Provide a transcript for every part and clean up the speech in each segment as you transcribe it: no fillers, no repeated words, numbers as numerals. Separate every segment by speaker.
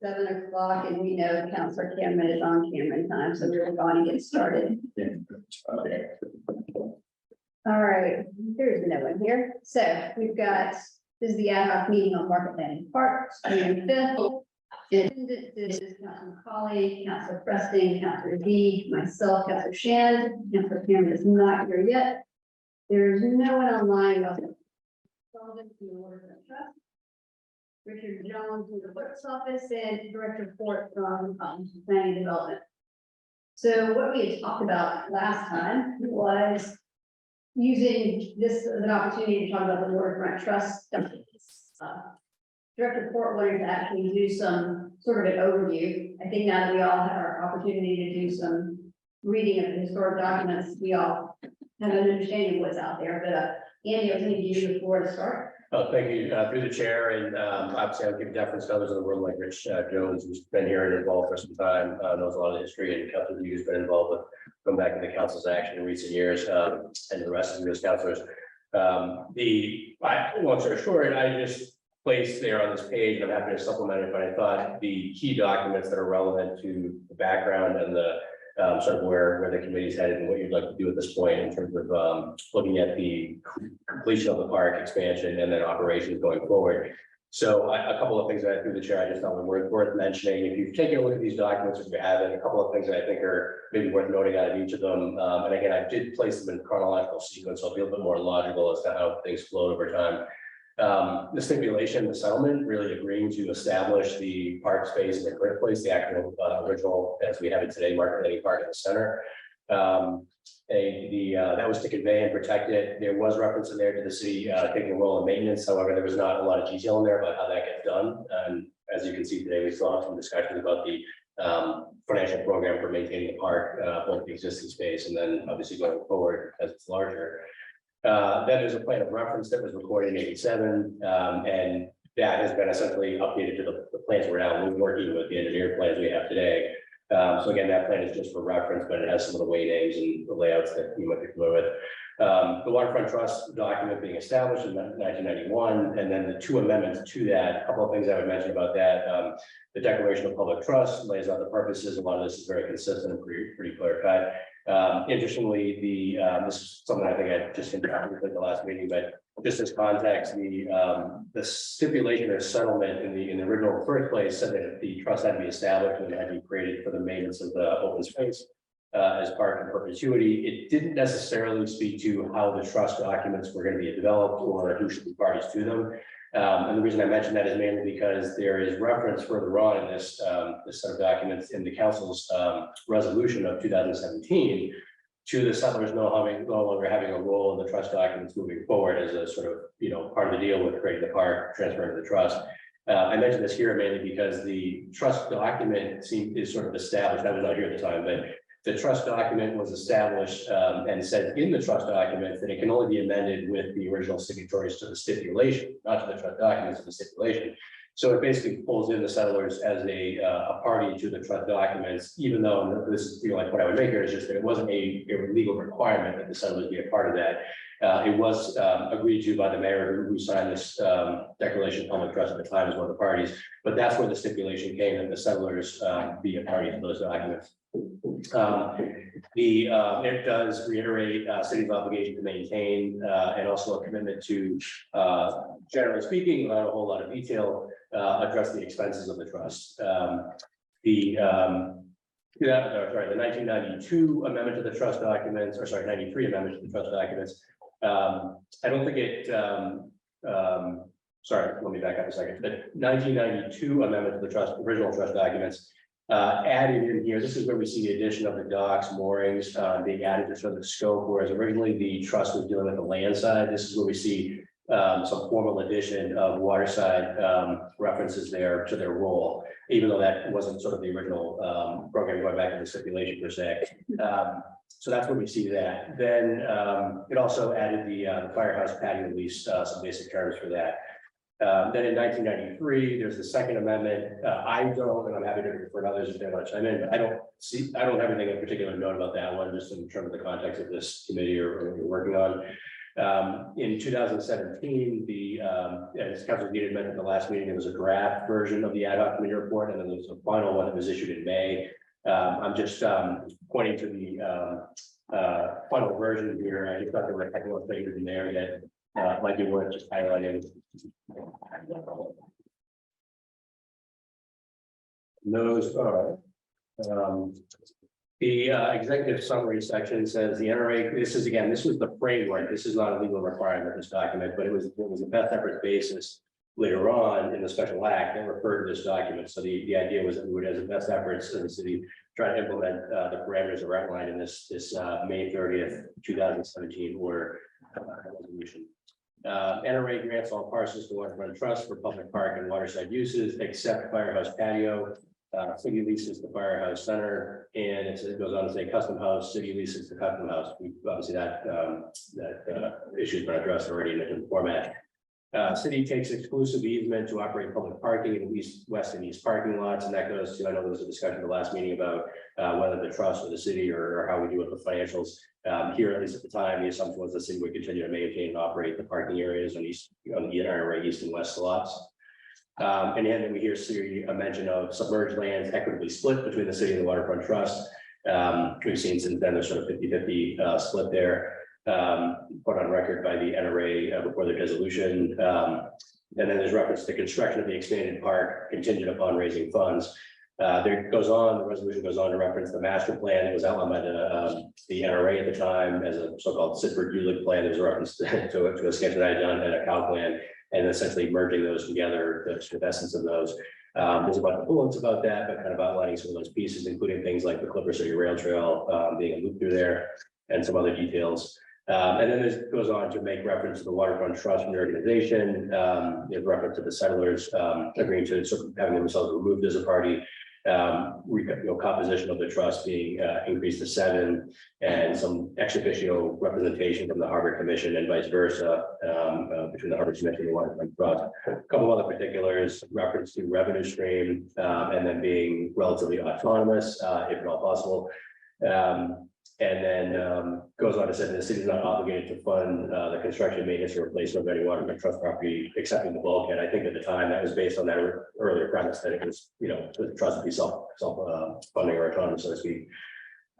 Speaker 1: 7 o'clock, and we know Councilor Cameron is on Cameron time, so we're going to get started. All right, there's no one here. So we've got, this is the ad hoc meeting on Market Landing Park, June 5th. In attendance is Councilor McCauley, Councilor Preston, Councilor D, myself, Councilor Shand. Councilor Cameron is not here yet. There's no one online. Sullivan from the Waterfront Trust. Richard Jones from the clerk's office, and Director Fort from Planning and Development. So what we had talked about last time was using this as an opportunity to talk about the Waterfront Trust. Director Fort wanted to actually do some sort of an overview. I think now that we all have our opportunity to do some reading of the historic documents, we all have an understanding of what's out there. But Andy, I was going to give you the floor to start.
Speaker 2: Oh, thank you, through the chair, and obviously I'll give deference to others in the world like Rich Jones, who's been here and involved for some time, knows a lot of the history, and Councilor Hughes has been involved with going back to the council's action in recent years, and the rest of the councilors. Long story short, I just placed there on this page, and I'm happy to supplement it, but I thought the key documents that are relevant to the background and the sort of where the committee's headed and what you'd like to do at this point in terms of looking at the completion of the park expansion and then operations going forward. So a couple of things that through the chair I just thought were worth mentioning. If you've taken a look at these documents, if you haven't, a couple of things that I think are maybe worth noting out of each of them. And again, I did place them in chronological sequence, so I'll be a little bit more logical as to how things flowed over time. The stipulation, the settlement, really agreeing to establish the park space in the correct place, the actual original as we have it today, Market Landing Park in the center. That was to convey and protect it. There was reference in there to the city taking a role in maintenance. However, there was not a lot of detail in there about how that gets done. And as you can see today, we still have some discussions about the financial program for maintaining the park, both the existing space and then obviously going forward as it's larger. Then there's a plan of reference that was recorded in '87, and that has been essentially updated to the plans we're now working with the engineered plans we have today. So again, that plan is just for reference, but it has some of the way names and the layouts that you might be familiar with. The Waterfront Trust document being established in 1991, and then the two amendments to that. A couple of things I would mention about that. The Declaration of Public Trust lays out the purposes. A lot of this is very consistent and pretty clear cut. Interestingly, this is something I think I just encountered at the last meeting, but just as context, the stipulation or settlement in the original first place said that the trust had to be established and it had to be created for the maintenance of the open space as park in perpetuity. It didn't necessarily speak to how the trust documents were going to be developed or who should be parties to them. And the reason I mentioned that is mainly because there is reference further on in this set of documents in the council's resolution of 2017 to the settlers no longer having a role in the trust documents moving forward as a sort of, part of the deal with creating the park, transferring to the trust. I mentioned this here mainly because the trust document is sort of established. I was not here at the time, but the trust document was established and said in the trust document that it can only be amended with the original signatories to the stipulation, not to the trust documents, to the stipulation. So it basically pulls in the settlers as a party to the trust documents, even though this is like what I would make here is just that it wasn't a legal requirement that the settlers be a part of that. It was agreed to by the mayor who signed this declaration of public trust at the time as one of the parties, but that's where the stipulation came that the settlers be a party to those documents. It does reiterate city's obligation to maintain and also a commitment to, generally speaking, without a whole lot of detail, address the expenses of the trust. The 1992 amendment to the trust documents, or sorry, 93 amendment to the trust documents. I don't think it. Sorry, let me back up a second. The 1992 amendment to the trust, original trust documents. Added in here, this is where we see the addition of the docks, moorings being added to sort of the scope, whereas originally the trust was dealing with the land side. This is where we see some formal addition of waterside references there to their role, even though that wasn't sort of the original program going back to the stipulation per se. So that's where we see that. Then it also added the firehouse patio lease, some basic terms for that. Then in 1993, there's the second amendment. I don't, and I'm happy to refer to others if they want to chime in, but I don't have anything in particular to note about that one, just in terms of the context of this committee or what you're working on. In 2017, as Councilor Dean had mentioned at the last meeting, there was a draft version of the ad hoc committee report, and then there was a final one that was issued in May. I'm just pointing to the final version here. I just thought there were technical things in there that might be worth just highlighting. Those are the executive summary section says the NRA, this was the framework. This is not a legal requirement, this document, but it was a best efforts basis later on in the special act that referred to this document. So the idea was that we would, as a best efforts in the city, try to implement the parameters that were outlined in this May 30th, 2017 order resolution. NRA grants all parcels to Waterfront Trust for public park and waterside uses except Firehouse Patio. City leases the Firehouse Center, and it goes on to say custom house. City leases the custom house. We obviously that issue has been addressed already in the format. City takes exclusive easement to operate public parking in west and east parking lots, and that goes to, I know there was a discussion at the last meeting about whether the trust or the city or how we do it with financials. Here, at least at the time, the assumption was the city would continue to maintain and operate the parking areas on the NRA east and west lots. And then we hear a mention of submerged lands equitably split between the city and the Waterfront Trust. We've seen since then there's sort of 50-50 split there, put on record by the NRA before the dissolution. And then there's reference to construction of the expanded park contingent upon raising funds. The resolution goes on to reference the master plan that was outlined by the NRA at the time as a so-called Sitford-Ulick plan. There's a reference to a sketch that I had done and a CAL plan, and essentially merging those together, the essence of those. There's a bunch of bullets about that, but kind of outlining some of those pieces, including things like the Clipper City Rail Trail being a loop through there, and some other details. And then this goes on to make reference to the Waterfront Trust reorganization. There's reference to the settlers agreeing to sort of having themselves removed as a party. Composition of the trust being increased to 7, and some ex officio representation from the Harbor Commission and vice versa between the Harbor Commission and the Waterfront Trust. A couple other particulars, reference to revenue stream, and then being relatively autonomous, if at all possible. And then goes on to say that the city is not obligated to fund the construction, maintenance, or replacement of any Waterfront Trust property, excepting the bulkhead. I think at the time that was based on that earlier premise that it was, the trust would be self funding or autonomous, so to speak.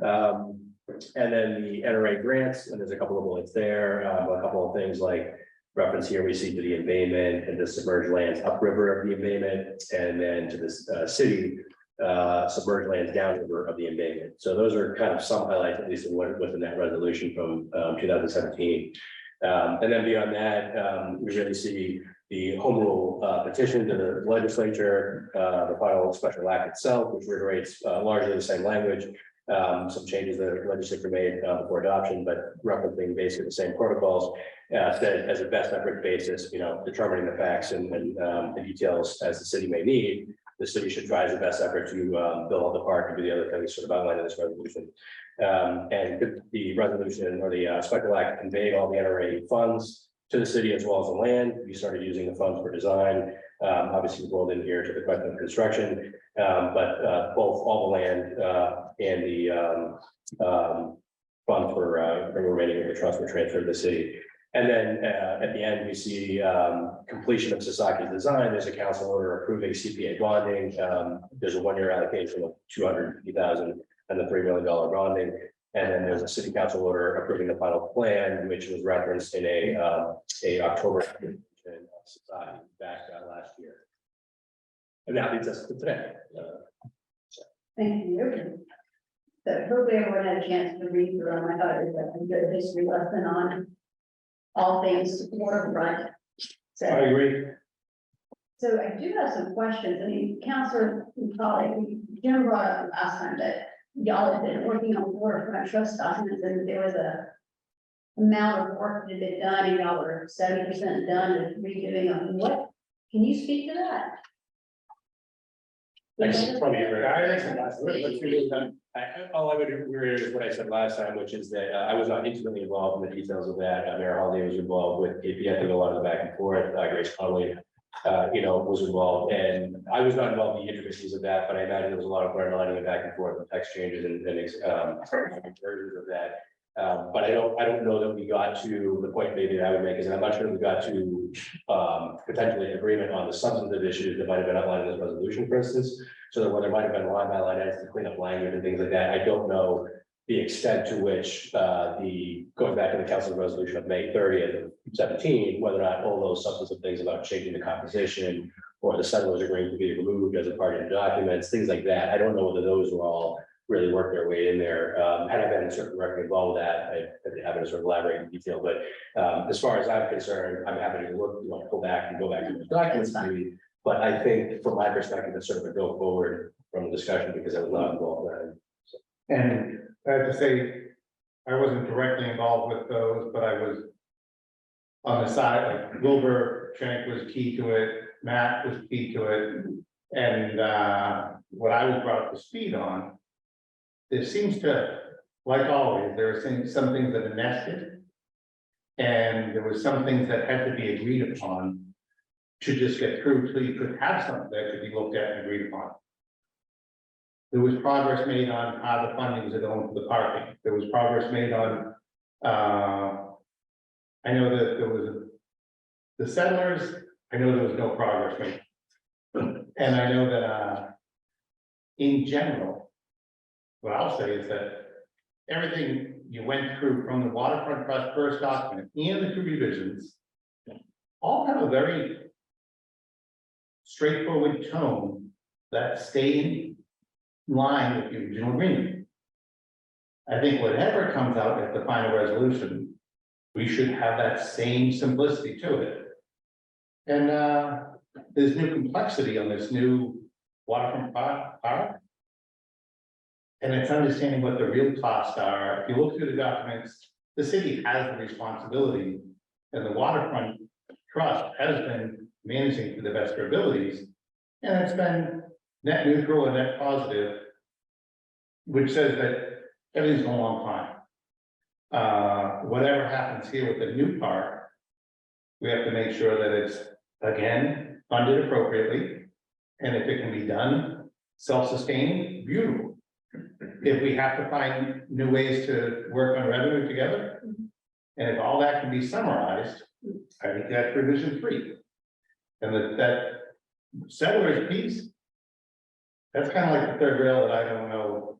Speaker 2: And then the NRA grants, and there's a couple of bullets there, a couple of things like reference here we see to the embayment and the submerged lands upriver of the embayment, and then to this city submerged lands downriver of the embayment. So those are kind of some highlights, at least within that resolution from 2017. And then beyond that, we really see the home rule petition to the legislature, the final special act itself, which reiterates largely the same language. Some changes that the legislature made before adoption, but referencing basically the same protocols, said as a best effort basis, determining the facts and the details as the city may need. The city should try as a best effort to build out the park and do the other things sort of outlined in this resolution. And the resolution or the special act conveyed all the NRA funds to the city as well as the land. We started using the funds for design. Obviously, we rolled in here to the question of construction, but both all the land and the funds for the remaining of the trust were transferred to the city. And then at the end, we see completion of Sasaki's design. There's a council order approving CPA bonding. There's a 1-year allocation of $250,000 and the $3 million bonding. And then there's a city council order approving the final plan, which was referenced in a October Sasaki back last year. And that leads us to today.
Speaker 1: Thank you. So hopefully everyone had a chance to read through them. I thought it was a good history lesson on all things waterfront. So
Speaker 2: I agree.
Speaker 1: So I do have some questions. I mean, Councilor and colleague, Jim brought up last time that y'all have been working on waterfront trust documents, and there was a amount of work that had been done, and y'all were 70% done with redoing them. What, can you speak to that?
Speaker 2: All I would reiterate is what I said last time, which is that I was not intimately involved in the details of that. Mayor Holiday was involved with KP. I think a lot of the back and forth. Grace Connolly, was involved, and I was not involved in the intricacies of that. But I imagine there was a lot of underlining and back and forth, and text changes and versions of that. But I don't know that we got to the point maybe that I would make is, and I'm not sure we got to potentially agreement on the substantive issues that might have been outlined in this resolution, for instance. So that where there might have been line by line edits to clean up language and things like that, I don't know the extent to which going back to the council resolution of May 30th of 17, whether or not all those substantive things about changing the composition or the settlers agreeing to be removed as a part of the documents, things like that. I don't know whether those were all really worked their way in there. Had I been certainly directly involved with that, I'd be happy to sort of elaborate in detail. But as far as I'm concerned, I'm happy to look, go back to the documents maybe. But I think from my perspective, it's sort of a go forward from the discussion because I was not involved in that.
Speaker 3: And I have to say, I wasn't directly involved with those, but I was on the side, like Wilbur Shank was key to it, Matt was key to it. And what I was brought up to speed on, there seems to, like always, there are some things that are nested. And there were some things that had to be agreed upon to just get through till you could have something that could be looked at and agreed upon. There was progress made on how the fundings are going for the parking. There was progress made on, I know that there was the settlers, I know there was no progress made. And I know that in general, what I'll say is that everything you went through from the waterfront trust first document and the two revisions all have a very straightforward tone that stay in line with the original agreement. I think whatever comes out at the final resolution, we should have that same simplicity to it. And there's new complexity on this new waterfront park. And it's understanding what the real costs are. If you look through the documents, the city has the responsibility, and the waterfront trust has been managing to the best of their abilities. And it's been net neutral and net positive, which says that everything's going along fine. Whatever happens here with the new park, we have to make sure that it's, again, funded appropriately. And if it can be done, self-sustained, beautiful. If we have to find new ways to work on revenue together, and if all that can be summarized, I think that's revision 3. And that settlers piece, that's kind of like the third rail that I don't know.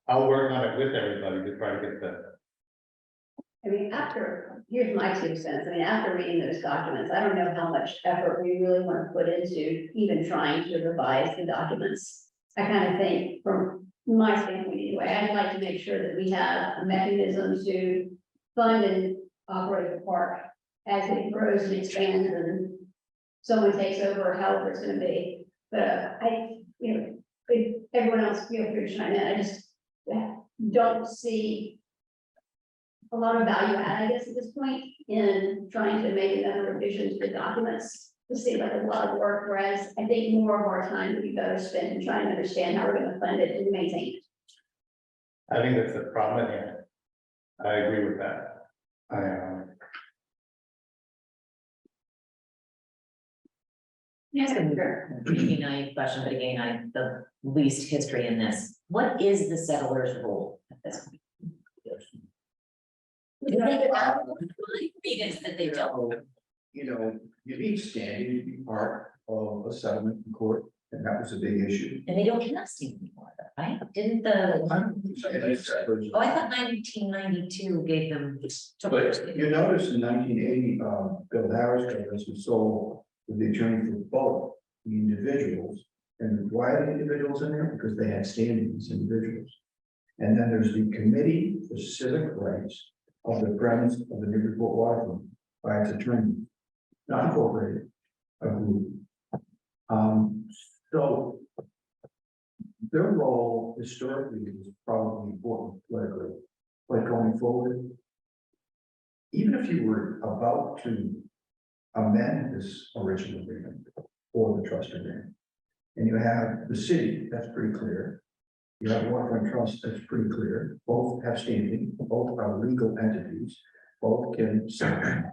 Speaker 3: I'll work on it with everybody to try to get that.
Speaker 1: I mean, here's my 2 cents. I mean, after reading those documents, I don't know how much effort we really want to put into even trying to revise the documents. I kind of think from my standpoint anyway, I'd like to make sure that we have a mechanism to fund and operate the park as it grows and expands and someone takes over, however it's gonna be. But if everyone else feel free to chime in. I just don't see a lot of value add, I guess, at this point in trying to make another revision to the documents. It seems like a lot of work, whereas I think more of our time would be better spent in trying to understand how we're going to fund it and maintain it.
Speaker 3: I think that's the problem here. I agree with that.
Speaker 4: Yes, I'm maybe naive question, but again, I have the least history in this. What is the settler's role at this point? Meetings that they don't.
Speaker 5: You need standing to be part of a settlement in court, and that was a big issue.
Speaker 4: And they don't have standing anymore, right? Didn't the, oh, I thought 1992 gave them.
Speaker 5: But you notice in 1980, Bill Harris was sold to the attorney for both the individuals. And why are the individuals in there? Because they had standing as individuals. And then there's the Committee for Civic Rights of the Friends of the Newburyport Waterfront by its attorney, not incorporated, a group. So their role historically is probably important politically, but going forward, even if you were about to amend this original agreement or the trust agreement, and you have the city, that's pretty clear. You have waterfront trust, that's pretty clear. Both have standing, both are legal entities, both can sign.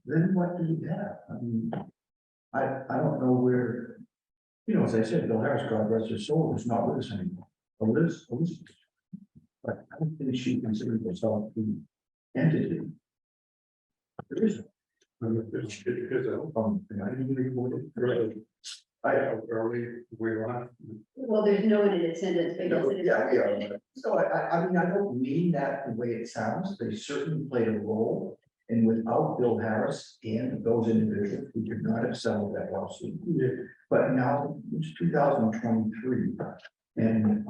Speaker 5: Then what do you have? I mean, I don't know where, as I said, Bill Harris, God rest his soul, is not with us anymore. Liz. but I don't think she considers herself the entity. There isn't. Because I didn't report it. Really? I have early, we on.
Speaker 1: Well, there's no one in attendance because it is.
Speaker 5: Yeah. So I mean, I don't mean that the way it sounds. They certainly played a role. And without Bill Harris and those individuals, we could not have settled that lawsuit. But now it's 2023. And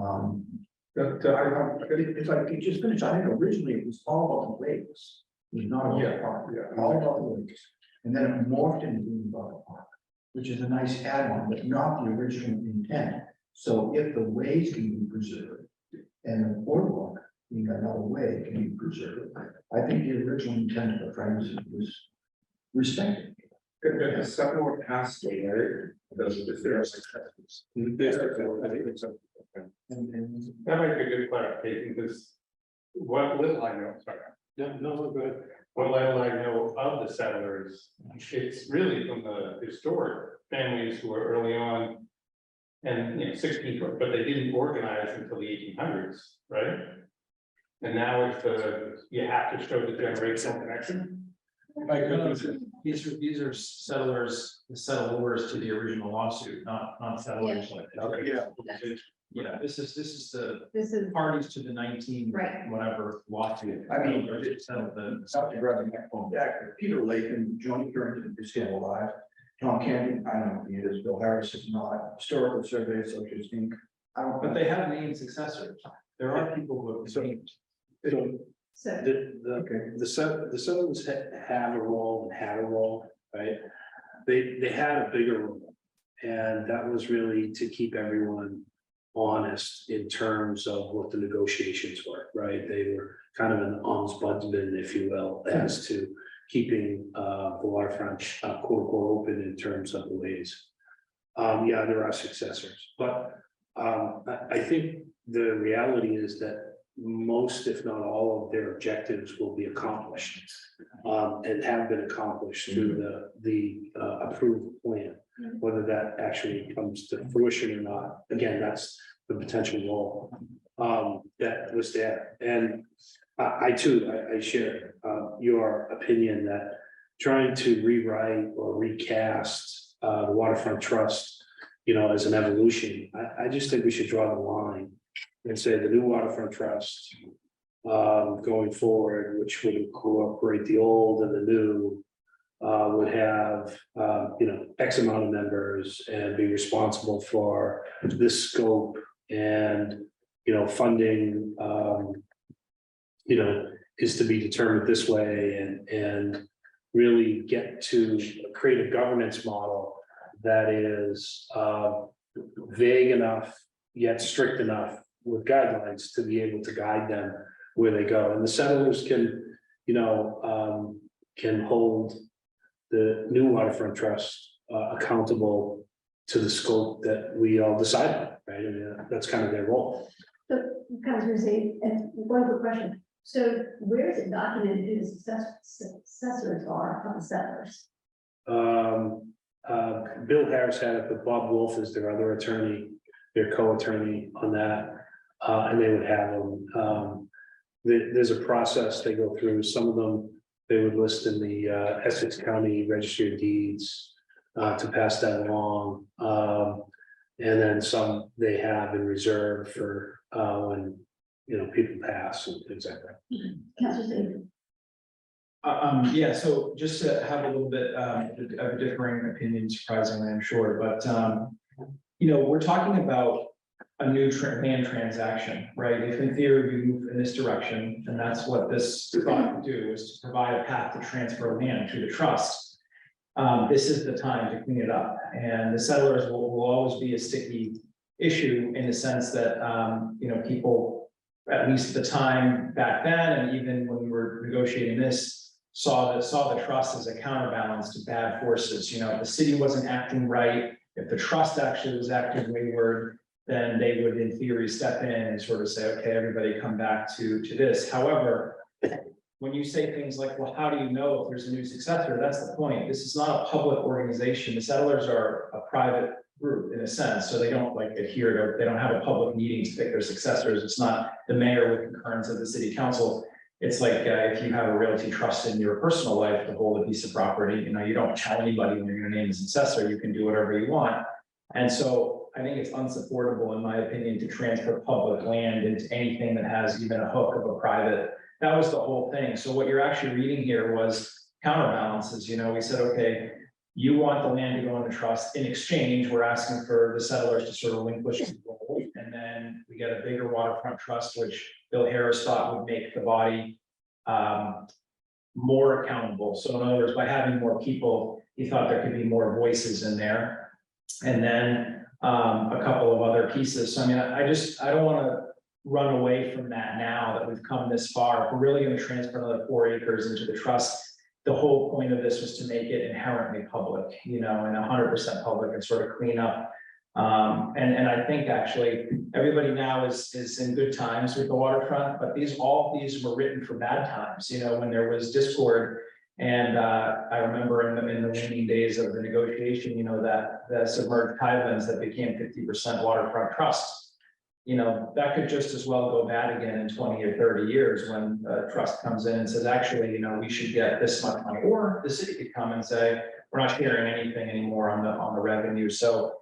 Speaker 5: it's like, it just finished. I think originally it was all about the lakes. It was not about the park. All about the lakes. And then it morphed into being about the park, which is a nice add-on, but not the original intent. So if the ways can be preserved and the boardwalk being another way can be preserved, I think the original intent of the friends was respected.
Speaker 6: If the second one has to, right? If there are successes. I think it's okay. That might be a good clarification, because what little I know, sorry. No, good. What little I know of the settlers, it's really from the historic families who were early on. And, 16, but they didn't organize until the 1800s, right? And now it's you have to show the generational connection.
Speaker 7: These are settlers, the settlers to the original lawsuit, not settlers like.
Speaker 6: Okay, yeah.
Speaker 7: Yeah, this is the
Speaker 1: This is,
Speaker 7: parties to the 19
Speaker 1: Right.
Speaker 7: whatever lawsuit.
Speaker 5: I mean,
Speaker 7: settled the.
Speaker 5: South to grab my phone back, but Peter Latham, Johnny Curran is still alive. Tom Cannon, I don't know if he is, Bill Harris is not, Historical Survey Associates Inc. I don't.
Speaker 7: But they have named successors. There are people who have named.
Speaker 1: so,
Speaker 6: The settlers have a role and had a role, right? They had a bigger role. And that was really to keep everyone honest in terms of what the negotiations were, right? They were kind of an ombudsman, if you will, as to keeping the waterfront quote unquote open in terms of the ways. Yeah, there are successors, but I think the reality is that most, if not all, of their objectives will be accomplished and have been accomplished through the approved plan. Whether that actually comes to fruition or not, again, that's the potential role that was there. And I too, I share your opinion that trying to rewrite or recast the waterfront trust, as an evolution, I just think we should draw the line and say the new waterfront trust going forward, which would incorporate the old and the new, would have, X amount of members and be responsible for this scope and, funding, is to be determined this way and really get to create a governance model that is vague enough, yet strict enough with guidelines to be able to guide them where they go. And the settlers can, can hold the new waterfront trust accountable to the scope that we all decide on, right? I mean, that's kind of their role.
Speaker 1: so, Councilor Z, and one quick question. So where is it documented who the successors are of the settlers?
Speaker 6: Bill Harris had it, but Bob Wolf is their other attorney, their co-attorney on that. And they would have them. There's a process they go through. Some of them they would list in the Essex County Registry of Deeds to pass that along. And then some they have in reserve for when people pass and things like that.
Speaker 1: Councilor Z.
Speaker 7: Yeah, so just to have a little bit of a differing opinion, surprisingly, I'm sure, but we're talking about a new land transaction, right? If in theory we move in this direction, and that's what this thought would do, is to provide a path to transfer land to the trust. This is the time to clean it up, and the settlers will always be a sticky issue in the sense that people, at least at the time back then, and even when we were negotiating this, saw the trust as a counterbalance to bad forces. If the city wasn't acting right, if the trust actually was acting wayward, then they would in theory step in and sort of say, okay, everybody come back to this. However, when you say things like, well, how do you know if there's a new successor? That's the point. This is not a public organization. The settlers are a private group in a sense, so they don't like adhere to, they don't have a public meeting to pick their successors. It's not the mayor with concurrence of the city council. It's like, if you have a realty trust in your personal life to hold a piece of property, you know, you don't tell anybody when you're gonna name a successor, you can do whatever you want. And so I think it's unsupportable, in my opinion, to transfer public land into anything that has even a hook of a private. That was the whole thing. So what you're actually reading here was counterbalances. You know, we said, okay, you want the land to go into trust. In exchange, we're asking for the settlers to sort of relinquish control. And then we get a bigger waterfront trust, which Bill Harris thought would make the body more accountable. So in other words, by having more people, he thought there could be more voices in there. And then a couple of other pieces. So I mean, I don't want to run away from that now that we've come this far. If we're really going to transfer another 4 acres into the trust, the whole point of this was to make it inherently public, you know, and 100% public and sort of clean up. And I think actually everybody now is in good times with the waterfront, but all these were written for bad times, you know, when there was discord. And I remember in the waning days of the negotiation, you know, that the submerged highlands that became 50% waterfront trust. You know, that could just as well go bad again in 20 or 30 years when a trust comes in and says, actually, you know, we should get this much money. Or the city could come and say, we're not sharing anything anymore on the revenue. So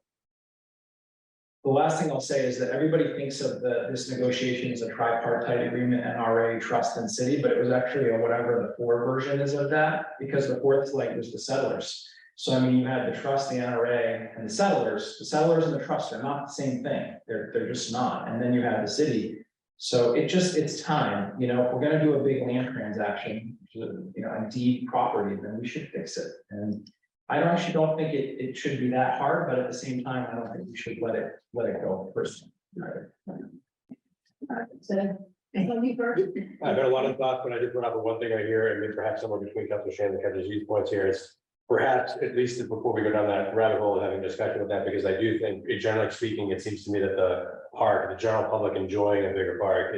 Speaker 7: the last thing I'll say is that everybody thinks of this negotiation as a tripartite agreement, NRA, trust, and city, but it was actually a whatever the 4 version is of that, because the 4th leg was the settlers. So I mean, you had the trust, the NRA, and the settlers. The settlers and the trust are not the same thing. They're just not. And then you have the city. So it's time, you know, if we're gonna do a big land transaction, you know, a deed property, then we should fix it. And I actually don't think it should be that hard, but at the same time, I don't think we should let it go personally.
Speaker 1: So, let me first.
Speaker 2: I've had a lot of thoughts, but I did bring up one thing I hear, and maybe perhaps somewhere between Councilor Shannon and Councilor Z's points here is perhaps, at least before we go down that rabbit hole and having a discussion with that, because I do think, generally speaking, it seems to me that the park, the general public enjoying a bigger park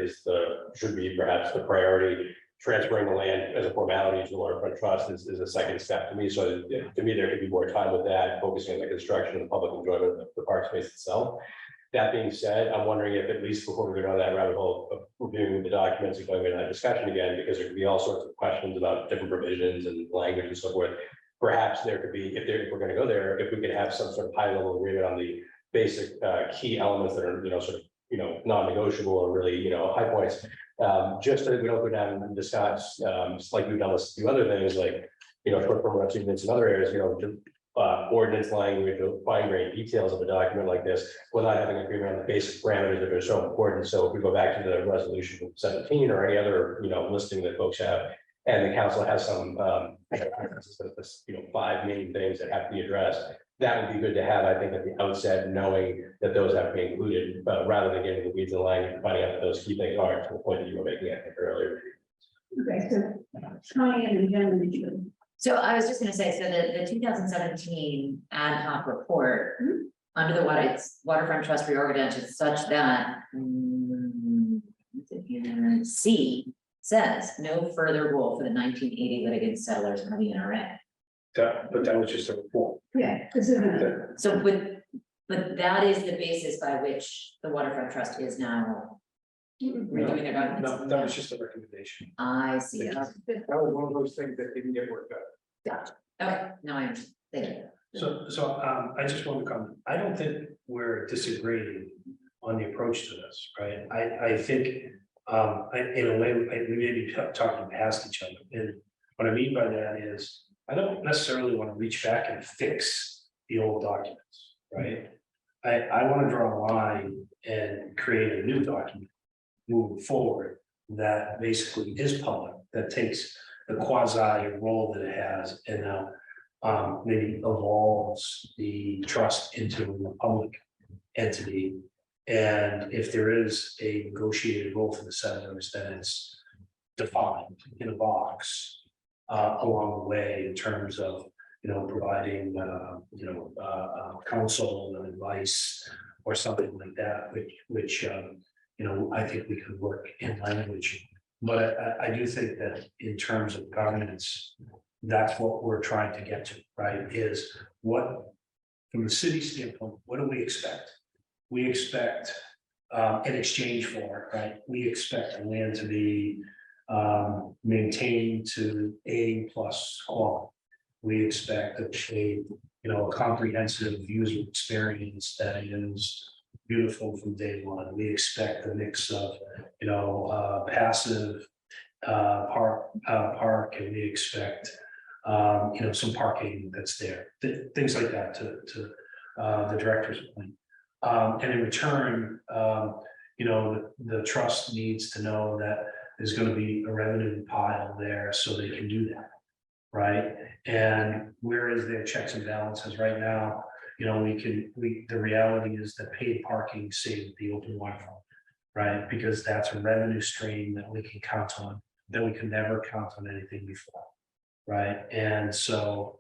Speaker 2: should be perhaps the priority. Transferring the land as a formality to the waterfront trust is a second step to me. So to me, there could be more time with that, focusing on the construction and the public enjoyment of the park space itself. That being said, I'm wondering if at least before we go down that rabbit hole of reviewing the documents and going into that discussion again, because there could be all sorts of questions about different provisions and language and so forth. Perhaps there could be, if we're going to go there, if we could have some sort of high level agreement on the basic key elements that are, you know, sort of, you know, non-negotiable or really, you know, high points. Just so that we don't go down and discuss, like we've done with a few other things, like, you know, short-term rental units in other areas, you know, ordinance language, fine-grained details of a document like this, without having agreement on the basic parameters that are so important. So if we go back to the resolution from 17 or any other, you know, listing that folks have, and the council has some, you know, 5 main things that have to be addressed, that would be good to have, I think, at the outset, knowing that those have to be included, rather than getting the weeds in the language and finding out that those key things are, to the point that you were making, I think, earlier.
Speaker 1: Okay, so Connie and the gentleman.
Speaker 4: So I was just gonna say, so the 2017 ad hoc report under the waterfront trust reorganization is such that C says no further role for the 1980 litigant settlers of the NRA.
Speaker 6: But that was just a report.
Speaker 1: Yeah, this isn't.
Speaker 4: So but that is the basis by which the waterfront trust is now redoing their documents.
Speaker 6: No, that was just a recommendation.
Speaker 4: I see.
Speaker 5: That was one of those things that didn't get worked out.
Speaker 4: Gotcha. Okay, now I understand. Thank you.
Speaker 6: So I just want to comment. I don't think we're disagreeing on the approach to this, right? I think in a way, we may be talking past each other. And what I mean by that is, I don't necessarily want to reach back and fix the old documents, right? I want to draw a line and create a new document moving forward that basically is public, that takes the quasi role that it has and now maybe evolves the trust into a public entity. And if there is a negotiated role for the settlers, then it's defined in a box along the way in terms of, you know, providing, counsel and advice or something like that, which you know, I think we could work in language. But I do think that in terms of governance, that's what we're trying to get to, right? Is what from the city standpoint, what do we expect? We expect, in exchange for it, right? We expect the land to be maintained to A+ quality. We expect a comprehensive user experience that is beautiful from day one. We expect a mix of, passive park, and we expect, some parking that's there, things like that to the director's point. And in return, the trust needs to know that there's going to be a revenue pile there so they can do that. Right? And where is their checks and balances right now? The reality is that paid parking saved the open Wi-Fi, right? Because that's a revenue stream that we can count on, that we could never count on anything before. Right? And so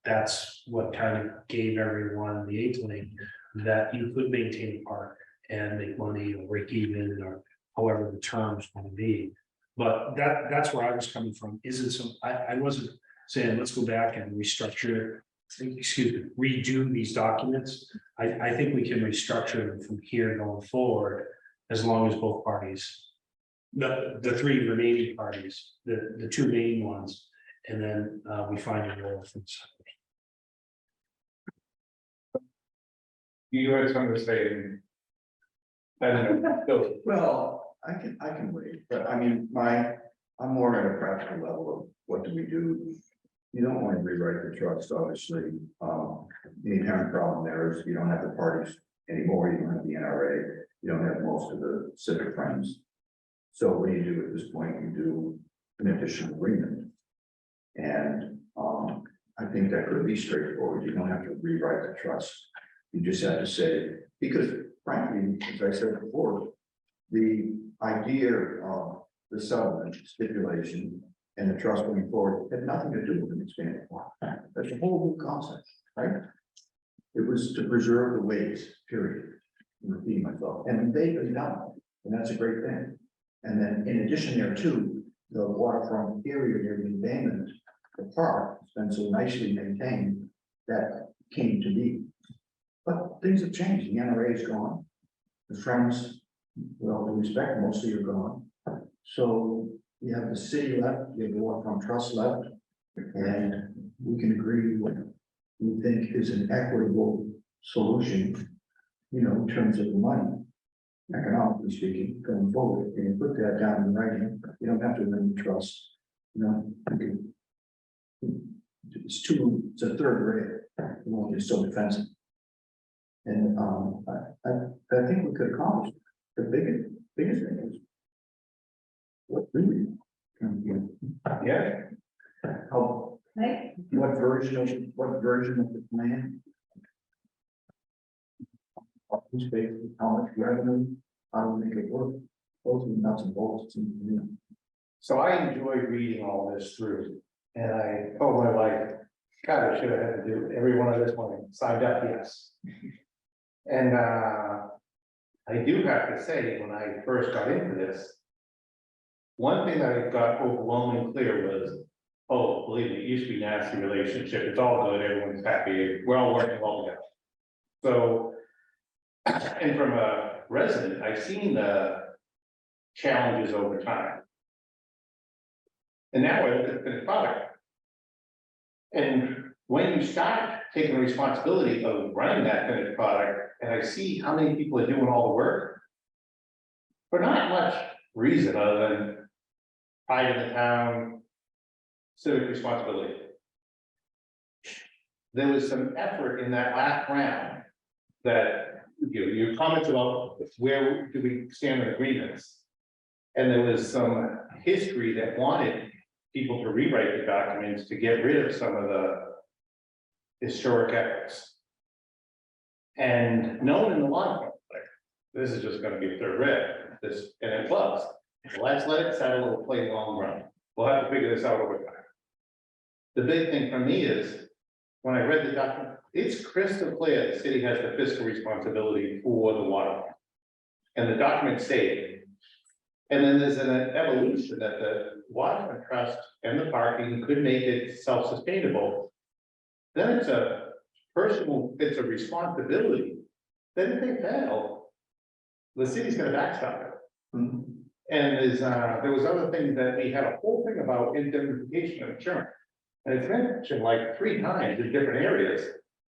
Speaker 6: that's what kind of gave everyone the inkling that you could maintain a park and make money or break even or however the terms want to be. But that's where I was coming from. I wasn't saying, let's go back and restructure, redo these documents. I think we can restructure them from here going forward, as long as both parties, the three remaining parties, the two main ones, and then we find a role for this.
Speaker 3: You had something to say. I don't know, Bill.
Speaker 5: Well, I can wait, but I mean, I'm more at a practical level of what do we do? You don't want to rewrite the trust, obviously. The inherent problem there is you don't have the parties anymore, you don't have the NRA, you don't have most of the civic friends. So what do you do at this point? You do an additional agreement. And I think that could be straightforward. You don't have to rewrite the trust. You just have to say, because frankly, as I said before, the idea of the settlement stipulation and the trust going forward had nothing to do with an expanded farm. That's a whole new concept, right? It was to preserve the ways, period. I'm repeating myself, and they've been done, and that's a great thing. And then in addition there too, the waterfront area near the embankment, the park has been so nicely maintained that came to be. But things have changed. The NRA is gone. The friends, with all due respect, mostly are gone. So you have the city left, you have the waterfront trust left, and we can agree what we think is an equitable solution, in terms of the money, economically speaking, going forward. And put that down in writing. You don't have to amend the trust. It's a third grade. You won't be so defensive. And I think we could accomplish the biggest thing is what do we?
Speaker 3: Yeah.
Speaker 5: How,
Speaker 1: Right?
Speaker 5: what version of the plan? Who's basically how much revenue, how do we make it work? Those are the nuts and bolts.
Speaker 3: So I enjoyed reading all this through, and I told my wife, God, I should have had to do every one of this when I signed up, yes. And I do have to say, when I first got into this, one thing that I got overwhelmingly clear was, oh, believe me, it used to be a nasty relationship. It's all good, everyone's happy, we're all working well together. So, and from a resident, I've seen the challenges over time. And now I look at the finished product. And when you start taking responsibility of running that finished product, and I see how many people are doing all the work, for not much reason other than pride in the town, civic responsibility. There was some effort in that last round that your comments about where do we stand on agreements. And there was some history that wanted people to rewrite the documents to get rid of some of the historic efforts. And no one in the law, like, this is just gonna be a third red, and it was. Let's let it settle, it'll play long run. We'll have to figure this out over time. The big thing for me is, when I read the document, it's crystal clear the city has the fiscal responsibility for the water. And the document stated. And then there's an evolution that the waterfront trust and the parking could make it self-sustainable. Then it's a personal, it's a responsibility, then if they fail, the city's gonna backstop it. And there was other things that we had a whole thing about indemnification of insurance. And it's mentioned like 3 times in different areas.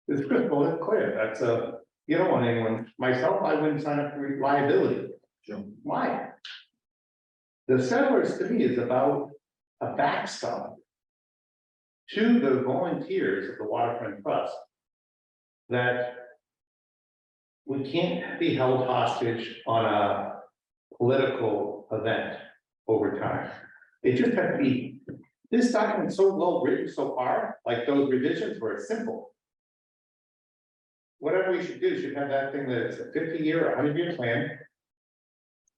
Speaker 3: It's crystal clear, that's you don't want anyone, myself, I wouldn't sign up for liability.
Speaker 5: Sure.
Speaker 3: Why? The settlers to me is about a backstop to the volunteers of the Waterfront Trust. That we can't be held hostage on a political event over time. It just has to be, this document's so well written so far, like those revisions where it's simple. Whatever we should do, should have that thing that's a 50-year, 100-year plan.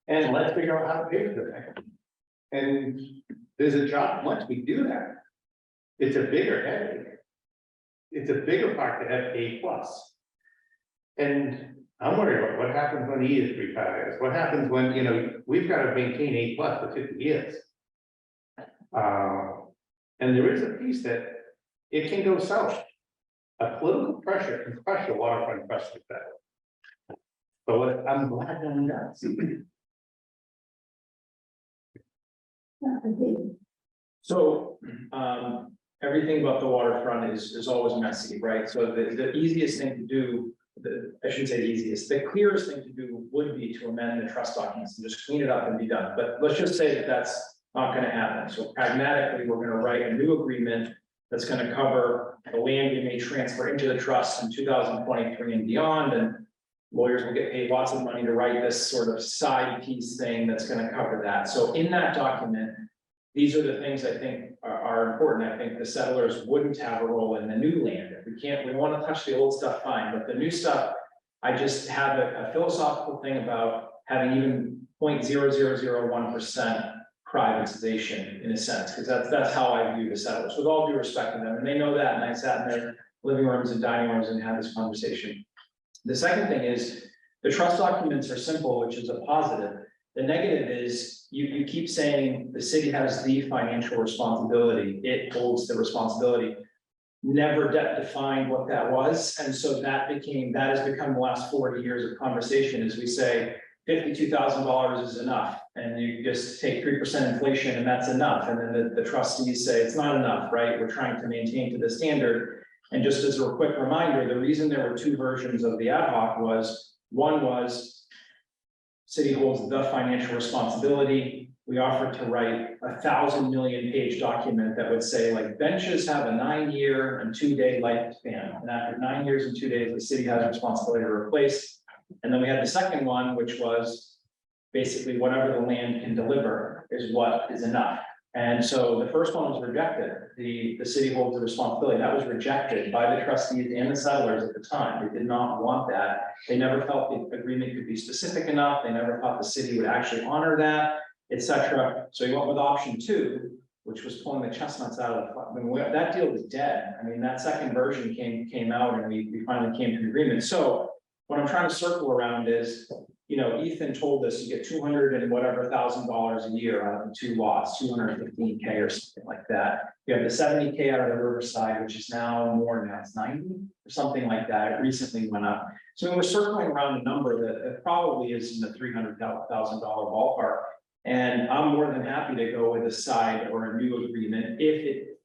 Speaker 3: And let's figure out how to pay for the thing. And there's a job, once we do that, it's a bigger headache. It's a bigger part to have A+. And I'm worried about what happens when E is retires. What happens when, you know, we've got to maintain A+ for 50 years. And there is a piece that it can go south. A political pressure can crush the Waterfront Trust like that. So I'm glad that does.
Speaker 7: So, everything about the waterfront is always messy, right? So the easiest thing to do, I shouldn't say the easiest, the clearest thing to do would be to amend the trust documents and just clean it up and be done. But let's just say that that's not gonna happen. So pragmatically, we're gonna write a new agreement that's gonna cover the land we may transfer into the trust in 2023 and beyond, and lawyers will get paid lots of money to write this sort of side piece thing that's gonna cover that. So in that document, these are the things I think are important. I think the settlers wouldn't have a role in the new land. If we want to touch the old stuff, fine, but the new stuff, I just have a philosophical thing about having even 0.0001% privatization in a sense, because that's how I view the settlers, with all due respect to them, and they know that, and I sat in their living rooms and dining rooms and had this conversation. The second thing is, the trust documents are simple, which is a positive. The negative is, you keep saying the city has the financial responsibility, it holds the responsibility. Never defined what that was, and so that has become the last 40 years of conversation, as we say, $52,000 is enough, and you just take 3% inflation and that's enough, and then the trustees say it's not enough, right? We're trying to maintain to the standard. And just as a quick reminder, the reason there were 2 versions of the ad hoc was, one was city holds the financial responsibility. We offered to write 1,000 million page document that would say, like, benches have a 9-year and 2-day lifespan. And after 9 years and 2 days, the city has a responsibility to replace. And then we had the second one, which was basically whatever the land can deliver is what is enough. And so the first one was rejected. The city holds the responsibility. That was rejected by the trustees and the settlers at the time. They did not want that. They never felt the agreement could be specific enough. They never thought the city would actually honor that, etc. So he went with option 2, which was pulling the chestnuts out of the, I mean, that deal was dead. I mean, that second version came out and we finally came to an agreement. So what I'm trying to circle around is, you know, Ethan told us you get $200 and whatever $1,000 a year out of the 2 lots, 215K or something like that. You have the 70K out of the Riverside, which is now more, now it's 90 or something like that. It recently went up. So we're circling around a number that probably is in the $300,000 ballpark. And I'm more than happy to go with a side or a new agreement if it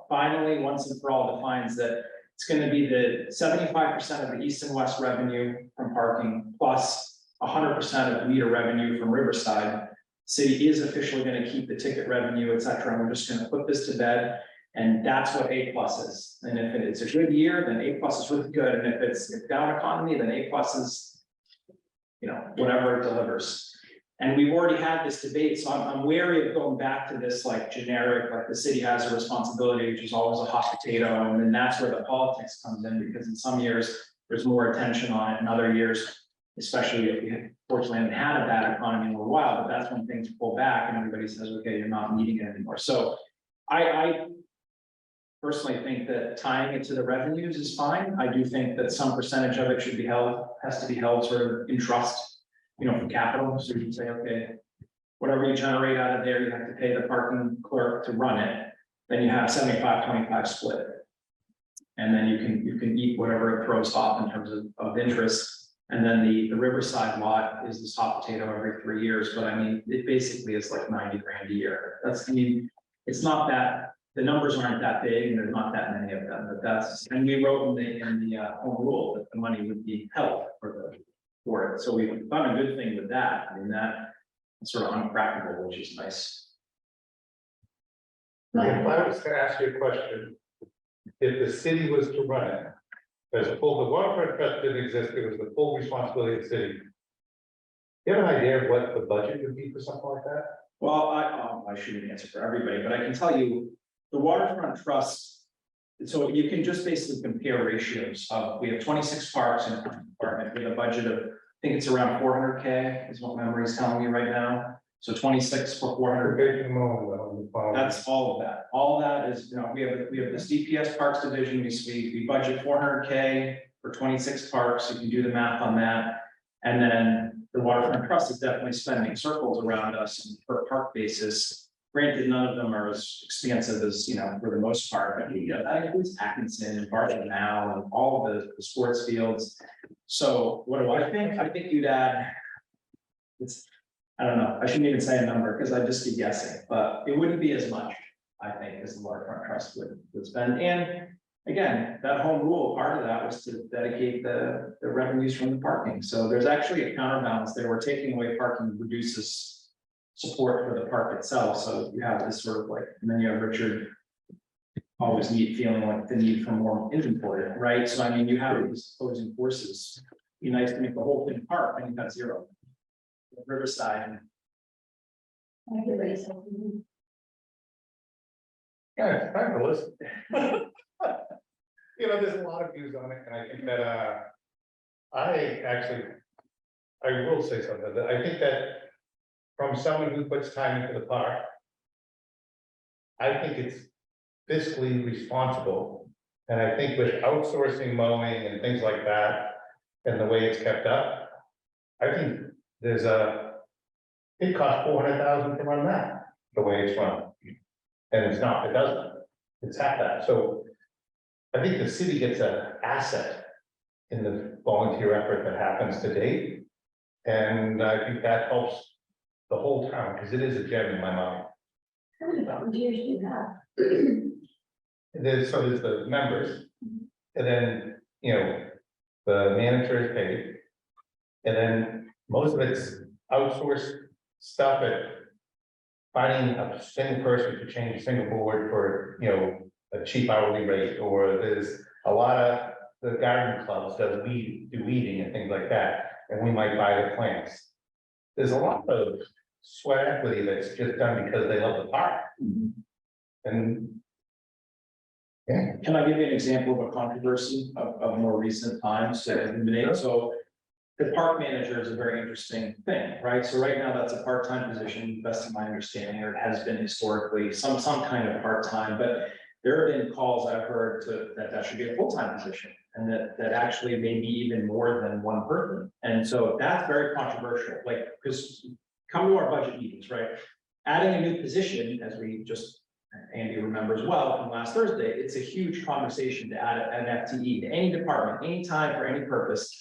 Speaker 7: finally, once and for all, defines that it's going to be the 75% of the east and west revenue from parking plus 100% of meter revenue from Riverside. City is officially going to keep the ticket revenue, et cetera. And we're just going to put this to bed. And that's what A+ is. And if it's a good year, then A+ is really good. And if it's down economy, then A+ is, you know, whatever it delivers. And we've already had this debate. So I'm wary of going back to this like generic, like the city has a responsibility, which is always a hot potato. And then that's where the politics comes in, because in some years there's more attention on it, in other years, especially if we fortunately haven't had a bad economy in a while, but that's when things pull back and everybody says, okay, you're not needing it anymore. So I personally think that tying it to the revenues is fine. I do think that some percentage of it should be held, has to be held sort of in trust, you know, for capital. So you can say, okay, whatever you generate out of there, you have to pay the parking clerk to run it. Then you have 75-25 split. And then you can eat whatever it throws off in terms of interest. And then the Riverside lot is this hot potato every 3 years, but I mean, it basically is like 90 grand a year. That's, I mean, it's not that, the numbers aren't that big and there's not that many of them, but that's, and we wrote in the home rule that the money would be held for it. So we've done a good thing with that. I mean, that's sort of unpractical, which is nice.
Speaker 3: If I was to ask you a question, if the city was to run it, as a full, the waterfront trust didn't exist, it was the full responsibility of the city. You have an idea of what the budget would be for something like that?
Speaker 7: Well, I shouldn't answer for everybody, but I can tell you, the waterfront trust. So you can just basically compare ratios of, we have 26 parks in the department with a budget of, I think it's around 400K is what memory is telling me right now. So 26 for 400. That's all of that. All that is, you know, we have this DPS Parks Division, we budget 400K for 26 parks. You can do the math on that. And then the waterfront trust is definitely spending circles around us on a per park basis. Granted, none of them are as expansive as, you know, for the most part, but you know, that includes Atkinson and Barton now and all of the sports fields. So what do I think? I think you'd add, I don't know, I shouldn't even say a number because I'd just be guessing, but it wouldn't be as much, I think, as the waterfront trust would spend. And again, that home rule, part of that was to dedicate the revenues from the parking. So there's actually a counterbalance there. We're taking away parking reduces support for the park itself. So you have this sort of like, and then you have Richard always feeling like the need for more inventory, right? So I mean, you have these opposing forces. Be nice to make the whole thing park, and you've got zero. Riverside.
Speaker 1: I can raise something.
Speaker 3: Yeah, it's time to listen. You know, there's a lot of views on it, and I think that, I will say something, that I think that from someone who puts time into the park, I think it's fiscally responsible, and I think with outsourcing mowing and things like that, and the way it's kept up, I think it costs 400,000 to run that, the way it's run. And it doesn't, it's half that, so I think the city gets an asset in the volunteer effort that happens to date. And I think that helps the whole town, because it is a gem in my mind.
Speaker 1: How many volunteers do you have?
Speaker 3: There's the members, and then, you know, the manager is paid. And then most of it's outsourced stuff at finding a single person to change a single board for, you know, a cheap hourly rate, or there's a lot of the garden clubs that do weeding and things like that, and we might buy the plants. There's a lot of sweat equity that's just done because they love the park. And yeah.
Speaker 7: Can I give you an example of a controversy of more recent times that has been made? So the park manager is a very interesting thing, right? So right now that's a part-time position, best of my understanding, or it has been historically some kind of part-time, but there have been calls I've heard that should be a full-time position, and that actually may be even more than one person. And so that's very controversial, like, because come to our budget meetings, right? Adding a new position, as we just, Andy remembers well from last Thursday, it's a huge conversation to add an FTE to any department, anytime, for any purpose.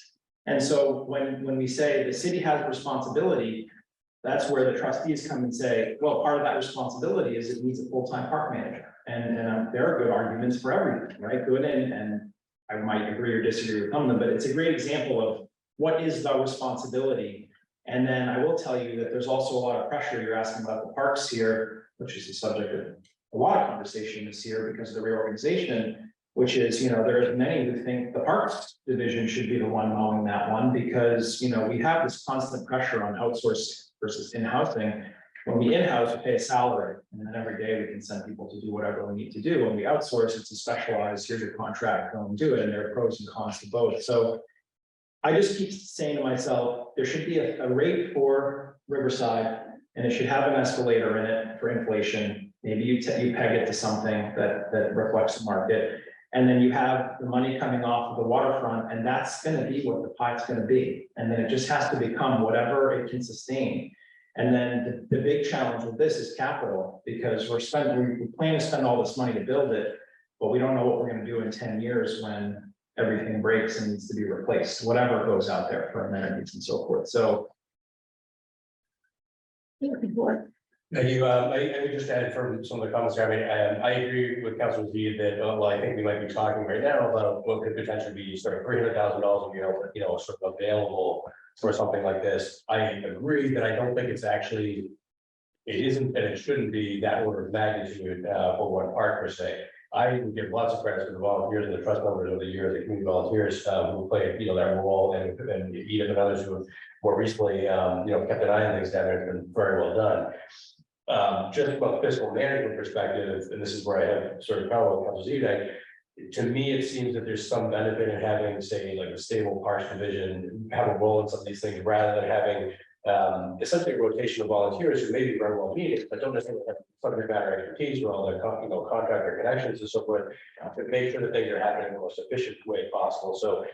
Speaker 7: And so when we say the city has a responsibility, that's where the trustees come and say, well, part of that responsibility is it needs a full-time park manager. And there are good arguments for everything, right? Good, and I might agree or disagree with some of them, but it's a great example of what is the responsibility. And then I will tell you that there's also a lot of pressure. You're asking about the parks here, which is the subject of a lot of conversation this year because of the reorganization, which is, you know, there's many who think the parks division should be the one mowing that one because, you know, we have this constant pressure on outsource versus in-housing. When we in-house, we pay a salary, and then every day we can send people to do whatever we need to do. When we outsource, it's a specialized, here's your contract, go and do it, and there are pros and cons to both. So I just keep saying to myself, there should be a rate for Riverside, and it should have an escalator in it for inflation. Maybe you peg it to something that reflects the market. And then you have the money coming off of the waterfront, and that's going to be what the pie's going to be. And then it just has to become whatever it can sustain. And then the big challenge with this is capital, because we plan to spend all this money to build it. but we don't know what we're gonna do in 10 years when everything breaks and needs to be replaced, whatever goes out there for amenities and so forth, so.
Speaker 2: Thank you. I would just add from some of the comments here, I mean, I agree with Councilor Z that, well, I think we might be talking right now about what could potentially be sort of $300,000, sort of available for something like this. I agree that I don't think it's actually, it isn't, and it shouldn't be that order of magnitude for one park per se. I would give lots of credit to the volunteers and the trust members over the years, the community volunteers who played, that role, and Edith and others who have more recently, kept an eye on things down there. It's been very well done. Just from a fiscal management perspective, and this is where I have sort of parallel with Council Z, to me, it seems that there's some benefit in having, say, like a stable parks division, have a role in some of these things, rather than having essentially a rotation of volunteers who maybe run well meetings, but don't necessarily have subject matter expertise or all their contractor connections and so forth, to make sure that things are happening in the most efficient way possible. So,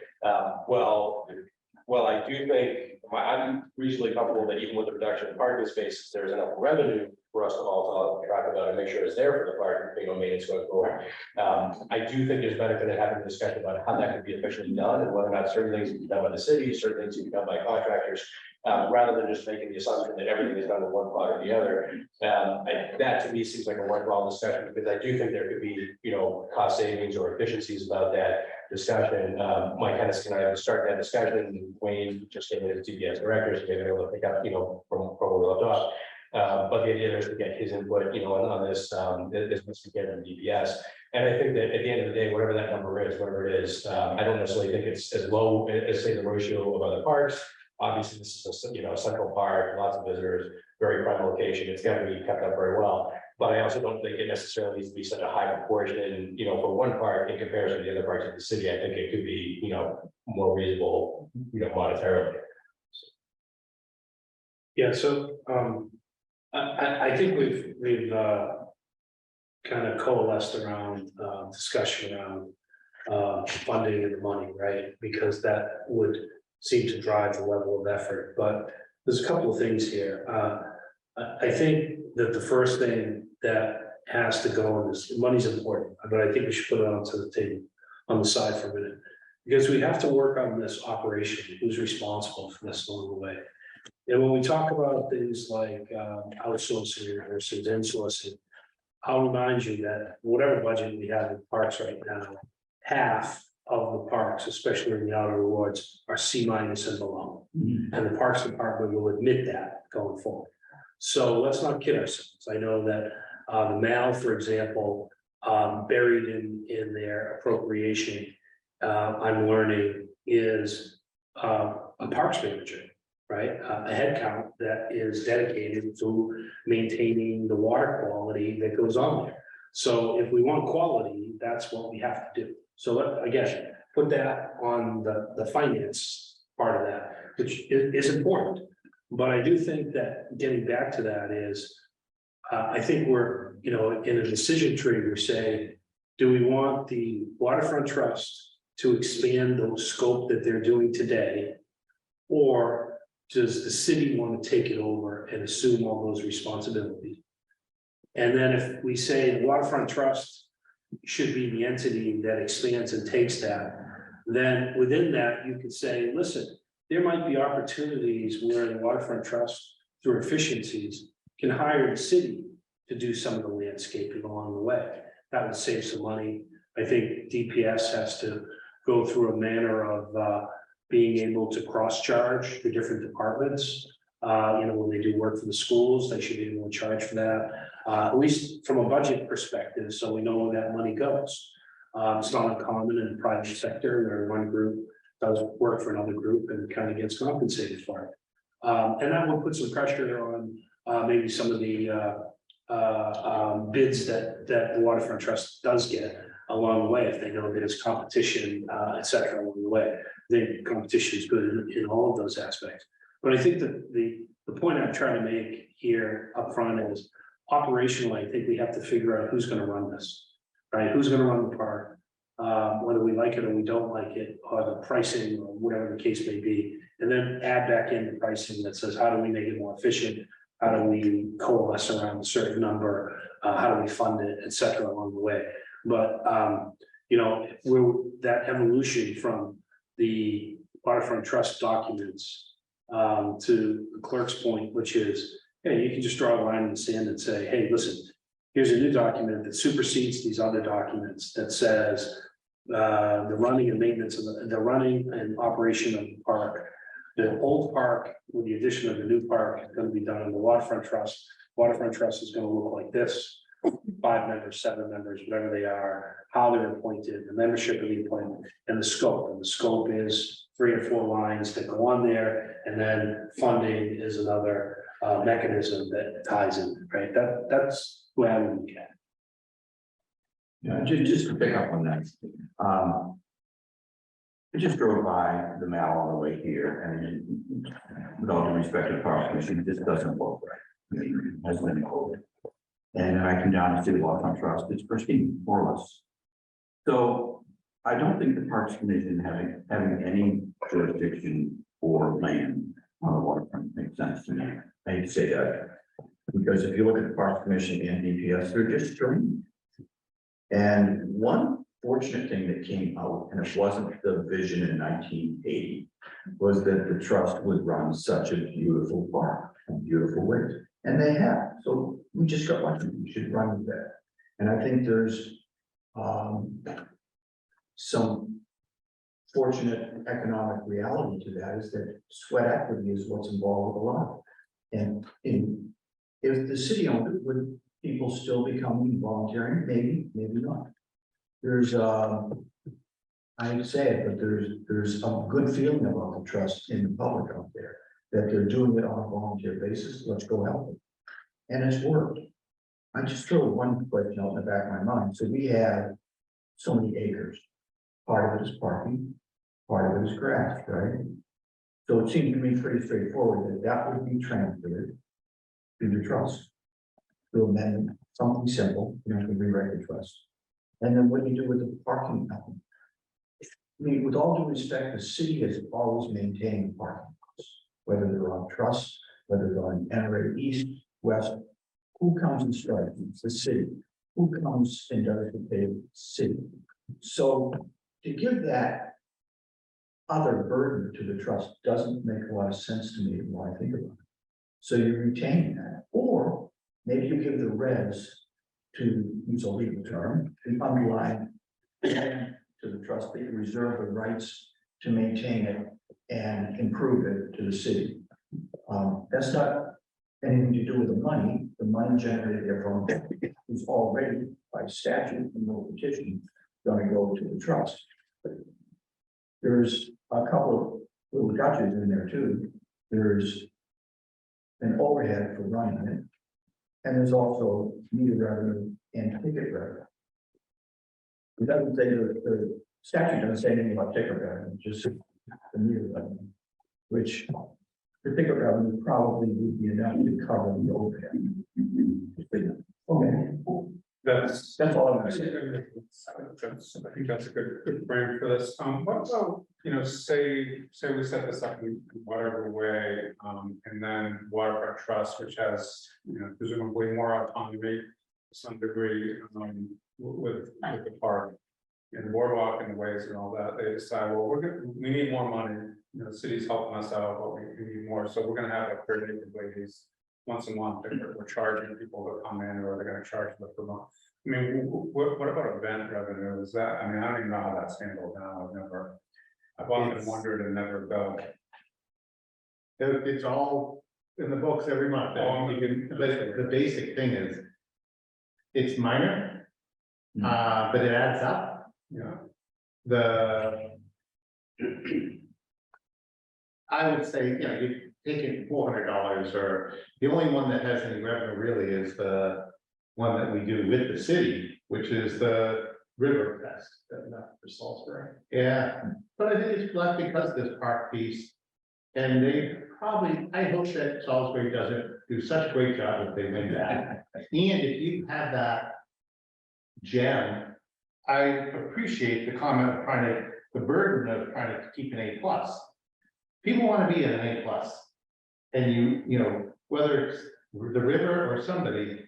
Speaker 2: well, I do think I'm reasonably comfortable that even with the reduction in parking spaces, there's enough revenue for us to all talk about and make sure it's there for the park, maintenance going forward. I do think there's benefit in having a discussion about how that could be efficiently done and whether or not certain things can be done by the city, certain things can be done by contractors, rather than just making the assumption that everything is done in one part or the other. That to me seems like a worthwhile discussion, because I do think there could be, cost savings or efficiencies about that discussion. Mike Hennis and I have started that discussion. Wayne just came in as DPS director, so they're able to pick up, from where we left off. But the idea is to get his input, on this, this together in DPS. And I think that at the end of the day, whatever that number is, whatever it is, I don't necessarily think it's as low as say the ratio of other parks. Obviously, this is a central park, lots of visitors, very prime location. It's got to be kept up very well. But I also don't think it necessarily needs to be such a high proportion, for one park in comparison to the other parts of the city. I think it could be, more reasonable, monetarily.
Speaker 6: Yeah, so I think we've kind of coalesced around discussion around funding and the money, right? Because that would seem to drive the level of effort. But there's a couple of things here. I think that the first thing that has to go in this, money's important, but I think we should put it onto the table on the side for a minute, because we have to work on this operation. Who's responsible for this along the way? And when we talk about things like outsourcing versus insourcing, I'll remind you that whatever budget we have in parks right now, half of the parks, especially in the outer rewards, are C- and below. And the Parks Department will admit that going forward. So let's not kid ourselves. I know that the MAL, for example, buried in their appropriation, I'm learning is a parks manager, right? A head count that is dedicated to maintaining the water quality that goes on there. So if we want quality, that's what we have to do. So again, put that on the finance part of that, which is important. But I do think that getting back to that is, I think we're, in a decision tree, we say, do we want the Waterfront Trust to expand the scope that they're doing today? Or does the city want to take it over and assume all those responsibilities? And then if we say the Waterfront Trust should be the entity that expands and takes that, then within that, you could say, listen, there might be opportunities where the Waterfront Trust, through efficiencies, can hire the city to do some of the landscaping along the way. That would save some money. I think DPS has to go through a manner of being able to cross-charge the different departments. When they do work for the schools, they should be able to charge for that, at least from a budget perspective, so we know where that money goes. It's not uncommon in the private sector where one group does work for another group and kind of gets compensated for it. And that will put some pressure on maybe some of the bids that the Waterfront Trust does get along the way, if they know there's competition, et cetera, along the way. I think competition is good in all of those aspects. But I think that the point I'm trying to make here up front is operationally, I think we have to figure out who's going to run this, right? Who's going to run the park, whether we like it or we don't like it, or the pricing or whatever the case may be, and then add back in the pricing that says, how do we make it more efficient? How do we coalesce around a certain number? How do we fund it, et cetera, along the way? But, you know, that evolution from the waterfront trust documents to the clerk's point, which is, hey, you can just draw a line in the sand and say, hey, listen, here's a new document that supersedes these other documents that says the running and maintenance of the running and operation of the park. The old park with the addition of the new park is going to be done in the waterfront trust. Waterfront trust is going to look like this: 5 members, 7 members, whatever they are, how they're appointed, the membership of the appointment, and the scope. And the scope is 3 or 4 lines that go on there, and then funding is another mechanism that ties in, right? That's the way I would look at it.
Speaker 8: Yeah, just to pick up on that. I just drove by the mall on the way here, and with all due respect to the Park Commission, this doesn't look right. I mean, it hasn't been COVID. And then I come down and see the Waterfront Trust, it's pristine, more or less. So I don't think the Parks Commission having any jurisdiction or land on the waterfront makes sense to me. I hate to say that, because if you look at the Parks Commission and DPS, they're just strange. And one fortunate thing that came out, and it wasn't the vision in 1980, was that the trust would run such a beautiful park, a beautiful way, and they have. So we just got lucky. We should run with that. And I think there's some fortunate economic reality to that, is that sweat equity is what's involved with a lot. And if the city owned it, would people still become volunteering? Maybe, maybe not. There's I hate to say it, but there's a good feeling about the trust in the public out there, that they're doing it on a volunteer basis. Let's go help them. And it's worked. I just throw one question out in the back of my mind. So we have so many acres. Part of it is parking, part of it is grass, right? So it seems to me pretty straightforward that would be transferred to the trust. To amend something simple, you have to rewrite the trust. And then what do you do with the parking element? I mean, with all due respect, the city has always maintained parking lots, whether they're on trust, whether they're on NRA East, West. Who comes and strikes? It's the city. Who comes and does the pay? City. So to give that other burden to the trust doesn't make a lot of sense to me when I think about it. So you retain that, or maybe you give the res, to use a legal term, the underlying land to the trust, that you reserve the rights to maintain it and improve it to the city. That's not anything to do with the money. The money generated therefrom is already by statute and no petition going to go to the trust. There's a couple of little gotchas in there too. There's an overhead for running it. And there's also meter revenue and ticket revenue. It doesn't say, the statute doesn't say anything about ticket revenue, just the meter revenue, which the ticket revenue probably would be enough to cover the overhead. Okay.
Speaker 9: That's
Speaker 8: all I'm gonna say.
Speaker 9: I think that's a good frame for this. What about, say we set this up in whatever way, and then Waterfront Trust, which has, presumably more autonomy to some degree, with the park and boardwalk and the ways and all that, they decide, well, we need more money. The city's helping us out, but we need more. So we're gonna have a predictably these once a month, we're charging people to come in, or they're gonna charge them per month. I mean, what about event revenue? Is that, I mean, I don't even know how that's handled now. I've often wondered and never go.
Speaker 3: It's all in the books every month. The basic thing is, it's minor, but it adds up.
Speaker 9: Yeah.
Speaker 3: I would say, you're taking $400, or the only one that has any revenue really is the one that we do with the city, which is the River Fest. Not for Salisbury. Yeah, but I think it's less because of this park piece. And they probably, I hope that Salisbury doesn't do such a great job if they win that. And if you have that gem, I appreciate the comment of the burden of trying to keep an A+. People want to be at an A+. And whether it's the river or somebody,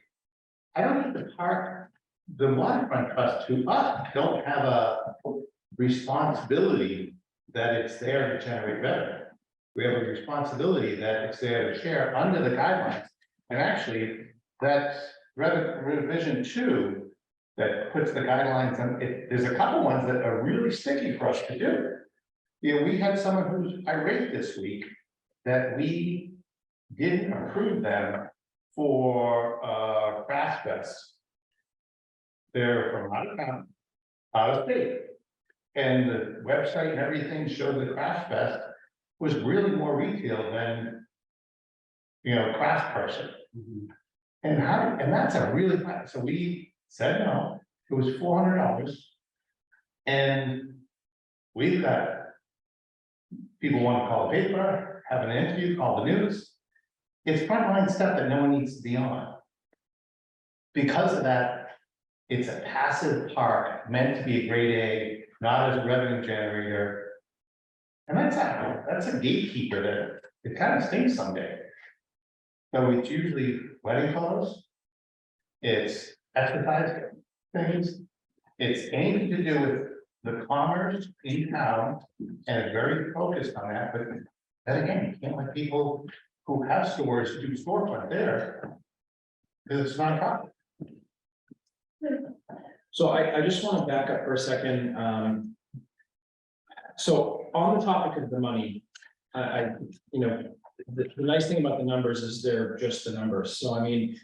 Speaker 3: I don't think the park the waterfront trust to us don't have a responsibility that it's there to generate revenue. We have a responsibility that it's there to share under the guidelines. And actually, that's revision 2 that puts the guidelines on it. There's a couple ones that are really sticky for us to do. You know, we had someone who's irate this week that we didn't approve them for Craft Fest. They're from out of town, out of state. And the website and everything showed the Craft Fest was really more retail than, you know, craft person. And that's a really, so we said no, it was $400. And we've got people want to call the paper, have an interview, call the news. It's frontline stuff that no one needs to be on. Because of that, it's a passive park meant to be a grade A, not as a revenue generator. And that's a gatekeeper that it kind of stinks someday. So it's usually wedding photos. It's exercise things. It's anything to do with the commerce in town, and it's very focused on that, but then again, you can't let people who have stores do storefront there. Because it's not a problem.
Speaker 7: So I just want to back up for a second. So on the topic of the money, you know, the nice thing about the numbers is they're just the numbers. So I mean,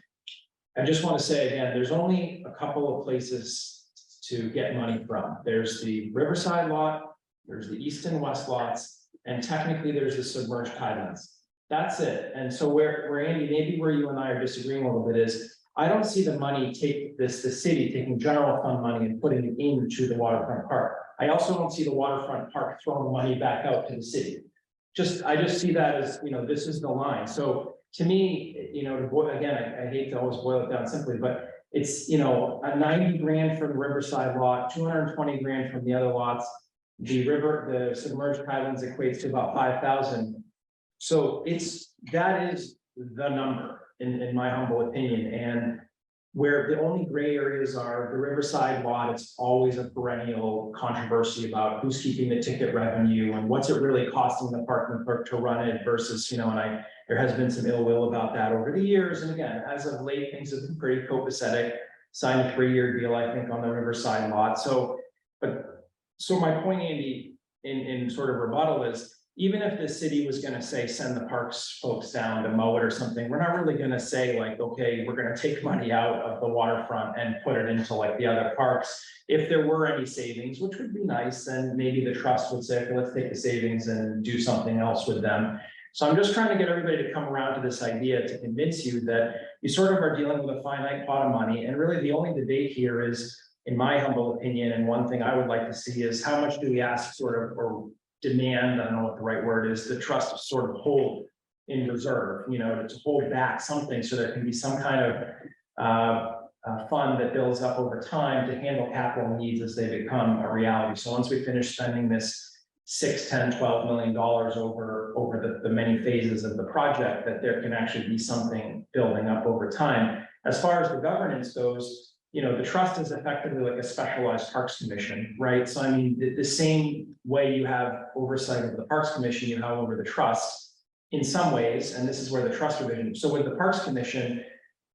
Speaker 7: I just want to say again, there's only a couple of places to get money from. There's the Riverside lot, there's the east and west lots, and technically there's the submerged highlands. That's it. And so where Andy, maybe where you and I are disagreeing a little bit is, I don't see the money the city taking general fund money and putting it into the waterfront park. I also don't see the waterfront park throwing money back out to the city. I just see that as, you know, this is the line. So to me, you know, again, I hate to always boil it down simply, but it's, you know, a 90 grand from the Riverside lot, 220 grand from the other lots. The submerged highlands equates to about 5,000. So that is the number in my humble opinion. And where the only gray areas are the Riverside lot, it's always a perennial controversy about who's keeping the ticket revenue and what's it really costing the parking clerk to run it versus, you know, and there has been some ill will about that over the years. And again, as of late, things have been pretty copacetic. Signed a 3-year deal, I think, on the Riverside lot. So my point, Andy, in sort of rebuttal is, even if the city was going to say, send the parks folks down to mow it or something, we're not really going to say like, okay, we're going to take money out of the waterfront and put it into like the other parks. If there were any savings, which would be nice, then maybe the trust would say, okay, let's take the savings and do something else with them. So I'm just trying to get everybody to come around to this idea to convince you that you sort of are dealing with a finite pot of money. And really the only debate here is, in my humble opinion, and one thing I would like to see is how much do we ask sort of, or demand, I don't know what the right word is, the trust to sort of hold in reserve, you know, to hold back something so there can be some kind of fund that builds up over time to handle capital needs as they become a reality. So once we finish spending this $6, $10, $12 million over the many phases of the project, that there can actually be something building up over time. As far as the governance goes, you know, the trust is effectively like a specialized Parks Commission, right? So I mean, the same way you have oversight of the Parks Commission, you have over the trust in some ways, and this is where the trust division. So with the Parks Commission,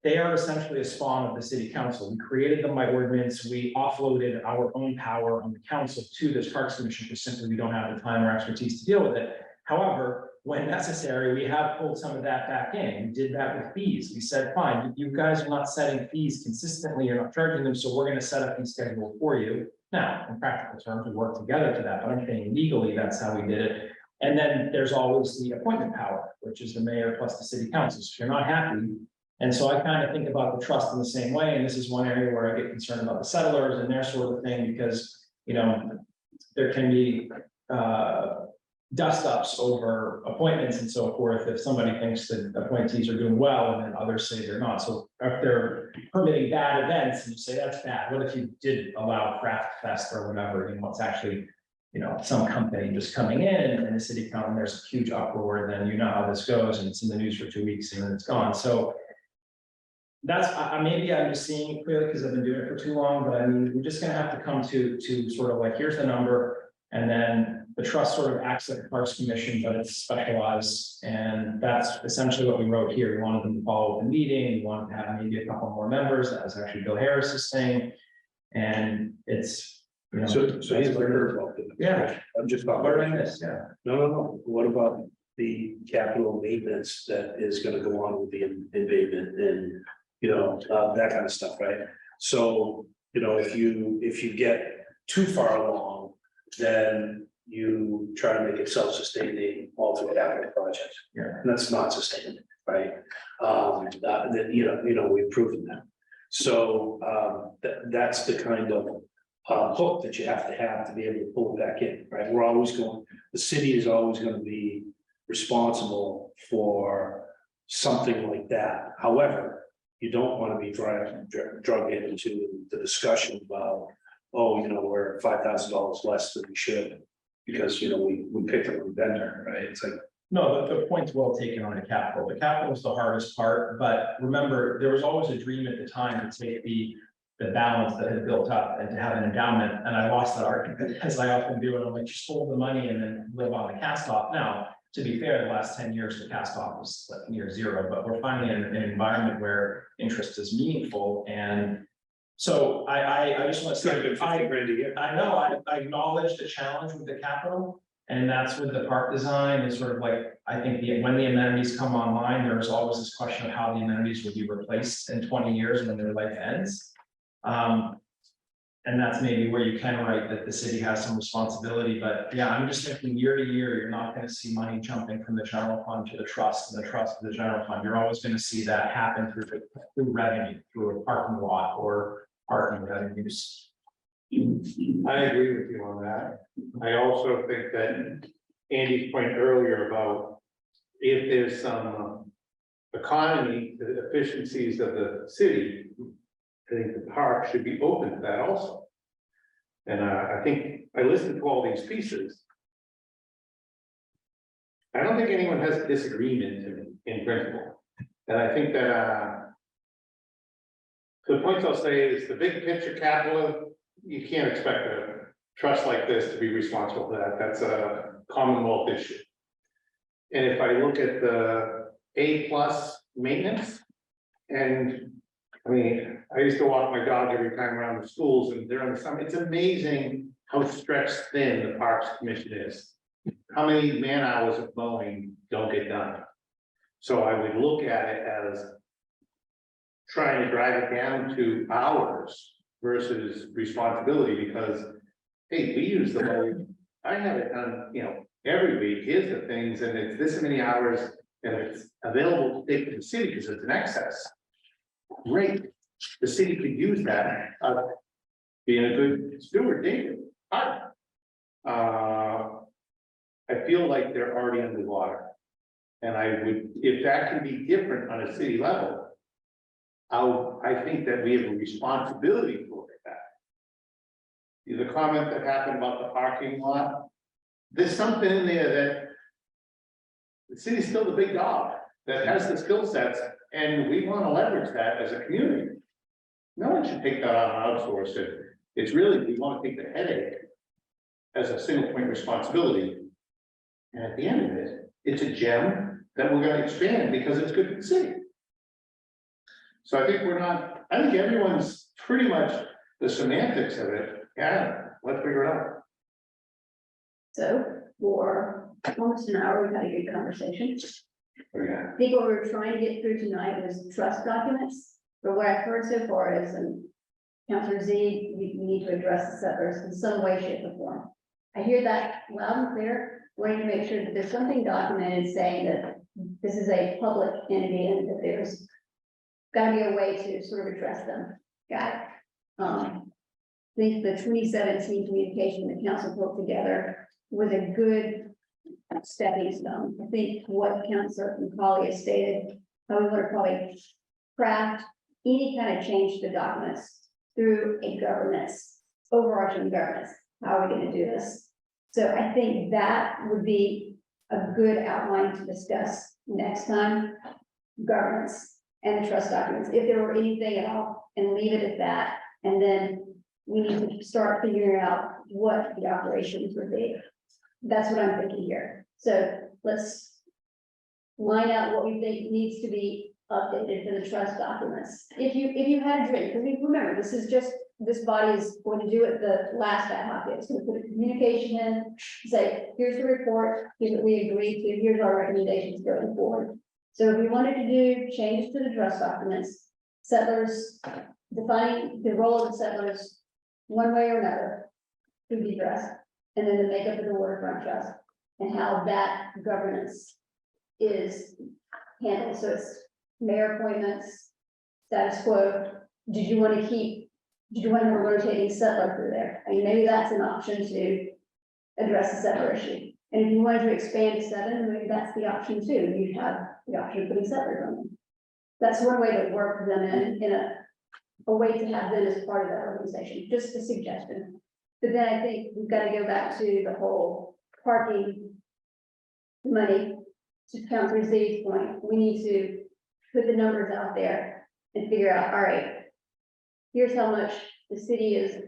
Speaker 7: they are essentially a spawn of the city council. We created them by ordinance. We offloaded our own power on the council to this Parks Commission because simply we don't have the time or expertise to deal with it. However, when necessary, we have pulled some of that back in. We did that with fees. We said, fine, you guys are not setting fees consistently, you're not charging them, so we're going to set up fee schedule for you. Now, in practical terms, we work together to that, but I'm saying legally, that's how we did it. And then there's always the appointment power, which is the mayor plus the city council. So if you're not happy, and so I kind of think about the trust in the same way, and this is one area where I get concerned about the settlers and their sort of thing, because, you know, there can be dust ups over appointments and so forth if somebody thinks that appointees are doing well and then others say they're not. So if they're permitting bad events and you say that's bad, what if you did allow Craft Fest or whatever, you know, it's actually, you know, some company just coming in and the city council, and there's a huge uproar, then you know how this goes and it's in the news for 2 weeks and then it's gone. So that's, maybe I'm just seeing it clearly because I've been doing it for too long, but I mean, we're just gonna have to come to sort of like, here's the number. And then the trust sort of acts like a Parks Commission, but it's specialized, and that's essentially what we wrote here. We wanted them to follow the meeting, we wanted to have maybe a couple more members, that was actually Bill Harris's thing. And it's, you know.
Speaker 6: So
Speaker 7: that's
Speaker 6: here's
Speaker 7: what
Speaker 6: my
Speaker 7: we're-
Speaker 6: curveball.
Speaker 7: Yeah.
Speaker 6: I'm just.
Speaker 7: What did I miss? Yeah.
Speaker 6: No. What about the capital maintenance that is gonna go on with the embankment and, you know, that kind of stuff, right? So, you know, if you get too far along, then you try to make it self-sustaining all through capital projects.
Speaker 7: Yeah.
Speaker 6: And that's not sustainable, right? That, you know, we've proven that. So, that's the kind of hook that you have to be able to pull it back in, right? The city is always gonna be responsible for something like that. However, you don't want to be drug into the discussion about, oh, you know, we're $5,000 less than we should. Because, you know, we picked up a vendor, right? It's like,
Speaker 7: No, the point's well taken on the capital. The capital is the hardest part, but remember, there was always a dream at the time to take the balance that had built up and to have an endowment, and I lost that argument, as I often do, and I'm like, just hold the money and then live on the cast off. Now, to be fair, the last 10 years, the cast off was like near zero, but we're finally in an environment where interest is meaningful. And so I just want to say,
Speaker 6: $50 a year.
Speaker 7: I know, I acknowledge the challenge with the capital. And that's with the park design is sort of like, I think when the amenities come online, there's always this question of how the amenities will be replaced in 20 years when their life ends. And that's maybe where you can write that the city has some responsibility, but yeah, I'm just thinking year to year, you're not going to see money jumping from the general fund to the trust and the trust to the general fund. You're always going to see that happen through revenue, through a parking lot or parking revenues.
Speaker 9: I agree with you on that. I also think that Andy's point earlier about if there's some economy, the efficiencies of the city, I think the park should be open to that also. And I think I listened to all these pieces. I don't think anyone has a disagreement in principle. And I think that the points I'll say is the big picture capital, you can't expect a trust like this to be responsible for that. That's a Commonwealth issue. And if I look at the A+ maintenance, and I mean, I used to walk my dog every time around the schools and during the summer, it's amazing how stretched thin the Parks Commission is. How many man hours of mowing don't get done? So I would look at it as trying to drive it down to hours versus responsibility, because, hey, we use the mowing. I have it done, you know, every week. Here's the things, and it's this many hours, and it's available to take to the city because it's an excess. Great, the city could use that, being a good steward, David. I feel like they're already underwater. And I would, if that can be different on a city level, I think that we have a responsibility to look at that. The comment that happened about the parking lot, there's something in there that the city's still the big dog that has the skill sets, and we want to leverage that as a community. No one should take that out and outsource it. It's really, we want to take the headache as a single point responsibility. And at the end of it, it's a gem that we're going to expand because it's good for the city. So I think I think everyone's pretty much the semantics of it. Yeah, let's figure it out.
Speaker 1: So for almost an hour, we've had a good conversation.
Speaker 6: Yeah.
Speaker 1: I think what we were trying to get through tonight was trust documents, but what I've heard so far is, Councilor Z, we need to address the settlers in some way, shape, or form. I hear that loud and clear. We need to make sure that there's something documented saying that this is a public entity and that there's got to be a way to sort of address them. Got it. I think the 2017 communication the council put together was a good stepping stone. I think what Councilor McCauley has stated, how we want to probably craft any kind of change to the documents through a governance, overarching governance. How are we going to do this? So I think that would be a good outline to discuss next time. Governance. and the trust documents, if there were anything at all, and leave it at that. And then we need to start figuring out what the operations would be. That's what I'm thinking here. So let's line out what we think needs to be updated for the trust documents. If you had a dream, because remember, this body is going to do it the last ad hoc, it's going to put a communication in, say, here's the report, here's what we agreed to, here's our recommendations going forward. So if we wanted to do changes to the trust documents, settlers, defining the role of the settlers one way or another, to be addressed, and then the makeup of the waterfront trust, and how that governance is handled. So it's mayor appointments, status quo. Did you want to have a rotating settler through there? I mean, maybe that's an option to address the settler issue. And if you wanted to expand to 7, maybe that's the option too. You have the option of putting settlers on them. That's one way to work them in a way to have them as part of that organization, just a suggestion. But then I think we've got to go back to the whole parking money. To Councilor Z's point, we need to put the numbers out there and figure out, all right, here's how much the city is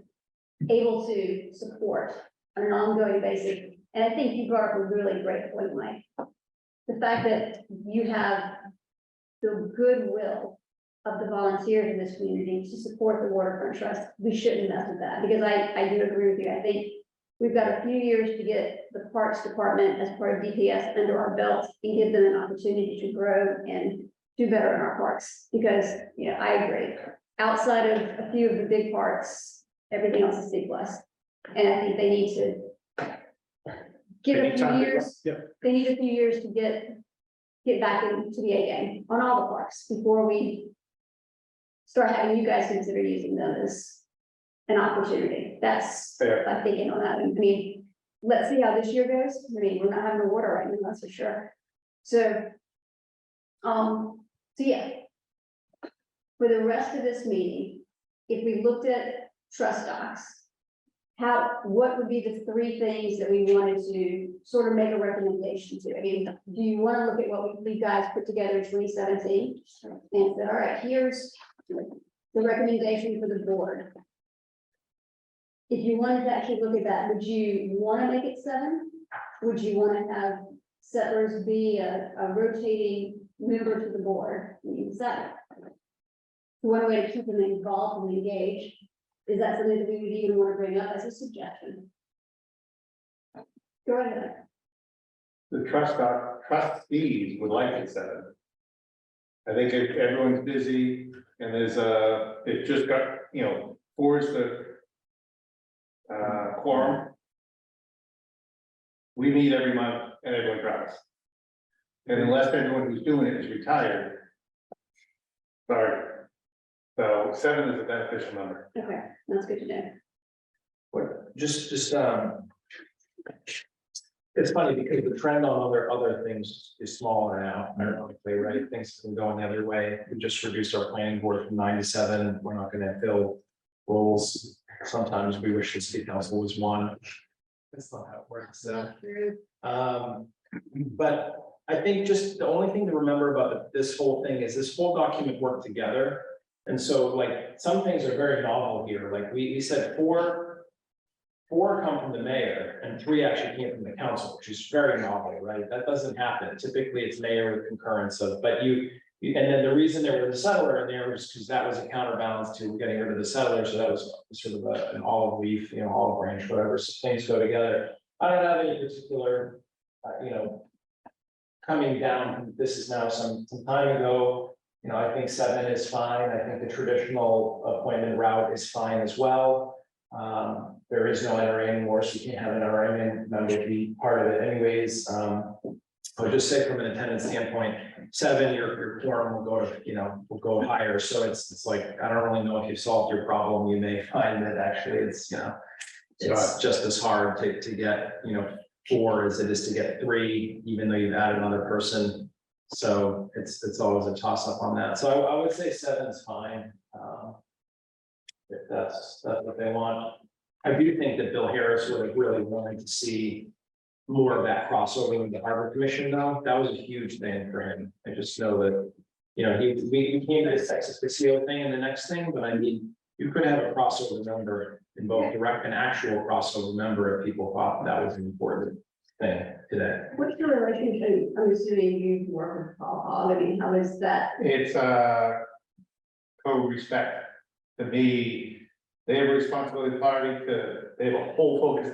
Speaker 1: able to support on an ongoing basis. And I think you brought up a really great point, Mike. The fact that you have the goodwill of the volunteers in this community to support the waterfront trust, we shouldn't mess with that, because I do agree with you. I think we've got a few years to get the Parks Department as part of DPS under our belt and give them an opportunity to grow and do better in our parks. Because, you know, I agree. Outside of a few of the big parks, everything else is C+. And I think they need to give a few years. They need a few years to get back into the A game on all the parks before we start having you guys consider using them as an opportunity. That's
Speaker 3: Fair.
Speaker 1: my thinking on that. I mean, let's see how this year goes. I mean, we're not having the water right now, that's for sure. So yeah. For the rest of this meeting, if we looked at trust docs, what would be the 3 things that we wanted to sort of make a recommendation to? I mean, do you want to look at what we guys put together in 2017? And say, all right, here's the recommendation for the board. If you wanted to actually look at that, would you want to make it 7? Would you want to have settlers be a rotating member to the board? I mean, 7. One way to keep them involved and engaged. Is that something that we would even want to bring up as a suggestion? Go ahead.
Speaker 3: The trustees would like it 7. I think if everyone's busy and it just got, 4 is the quorum. We meet every month and everyone travels. And unless everyone who's doing it is retired. Sorry. So 7 is a beneficial number.
Speaker 1: Okay, that's good to know.
Speaker 7: Just, it's funny because the trend on other things is smaller now, ironically, right? Things have been going the other way. We just reduced our planning board from 9 to 7. We're not gonna fill roles. Sometimes we wish the city council was 1. That's not how it works, so. But I think just the only thing to remember about this whole thing is this whole document worked together. And so like some things are very novel here. Like we said 4 come from the mayor and 3 actually came from the council, which is very novel, right? That doesn't happen. Typically it's mayor with concurrence of, but and then the reason there was a settler in there was because that was a counterbalance to getting rid of the settler. So that was sort of an olive leaf, olive branch, whatever, so things go together. I don't have any particular, coming down, this is now some time ago. I think 7 is fine. I think the traditional appointment route is fine as well. There is no NRA anymore, so you can't have an NRA member be part of it anyways. I'll just say from an attendance standpoint, 7, your quorum will go to, will go higher. So it's like, I don't really know if you've solved your problem. You may find that actually it's, it's just as hard to get, 4 as it is to get 3, even though you've added another person. So it's always a toss up on that. So I would say 7 is fine. If that's what they want. I do think that Bill Harris would have really wanted to see more of that crossover with the Harbor Commission though. That was a huge thing for him. I just know that, you know, we came to this Texas Visio thing and the next thing, but I mean, you could have a crossover member in both direct and actual crossover member if people thought that was an important thing today.
Speaker 1: What's your relationship? I'm assuming you work with Paul Hall. I mean, how is that?
Speaker 3: It's co-respect. To me, they have a responsibility party they have a whole focus,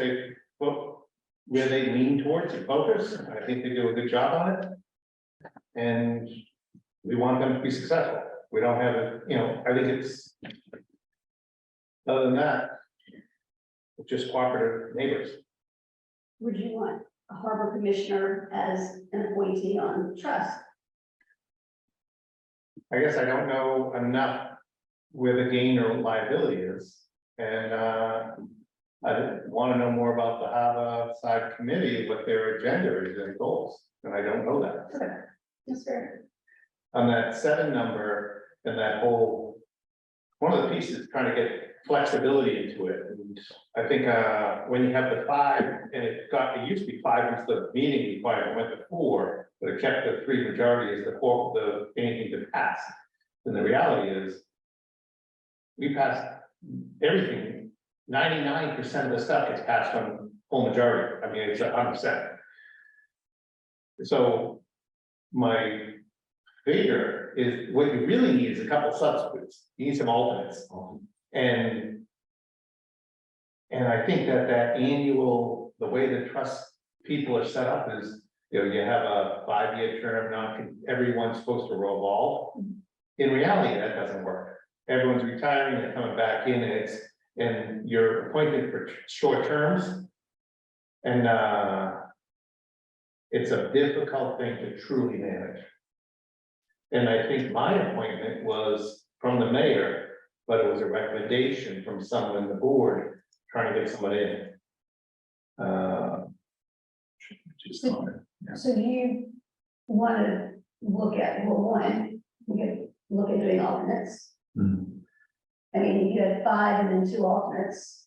Speaker 3: where they lean towards and focus. I think they do a good job on it. And we want them to be successful. We don't have a, you know, I think it's, other than that, it's just cooperative neighbors.
Speaker 1: Would you want a harbor commissioner as an appointee on trust?
Speaker 3: I guess I don't know enough where the gain or liability is. And I want to know more about the Harbor Side Committee, what their agenda is and goals, and I don't know that.
Speaker 1: Okay, yes, sir.
Speaker 3: On that 7 number and that whole, one of the pieces trying to get flexibility into it. And I think when you have the 5 and it used to be 5 instead of meeting requirement, went to 4, but it kept the 3 majority as the anything to pass. And the reality is, we passed everything, 99% of the stuff gets passed on full majority. I mean, it's 100%. So my figure is what you really need is a couple substitutes. You need some alternates. And I think that annual, the way the trust people are set up is, you know, you have a 5-year term, not everyone's supposed to revolve. In reality, that doesn't work. Everyone's retiring and coming back in, and you're appointed for short terms. And it's a difficult thing to truly manage. And I think my appointment was from the mayor, but it was a recommendation from someone on the board trying to get someone in. Just on it. Yeah.
Speaker 1: So you want to look at, well, one, you could look at doing alternates. I mean, you had 5 and then 2 alternates.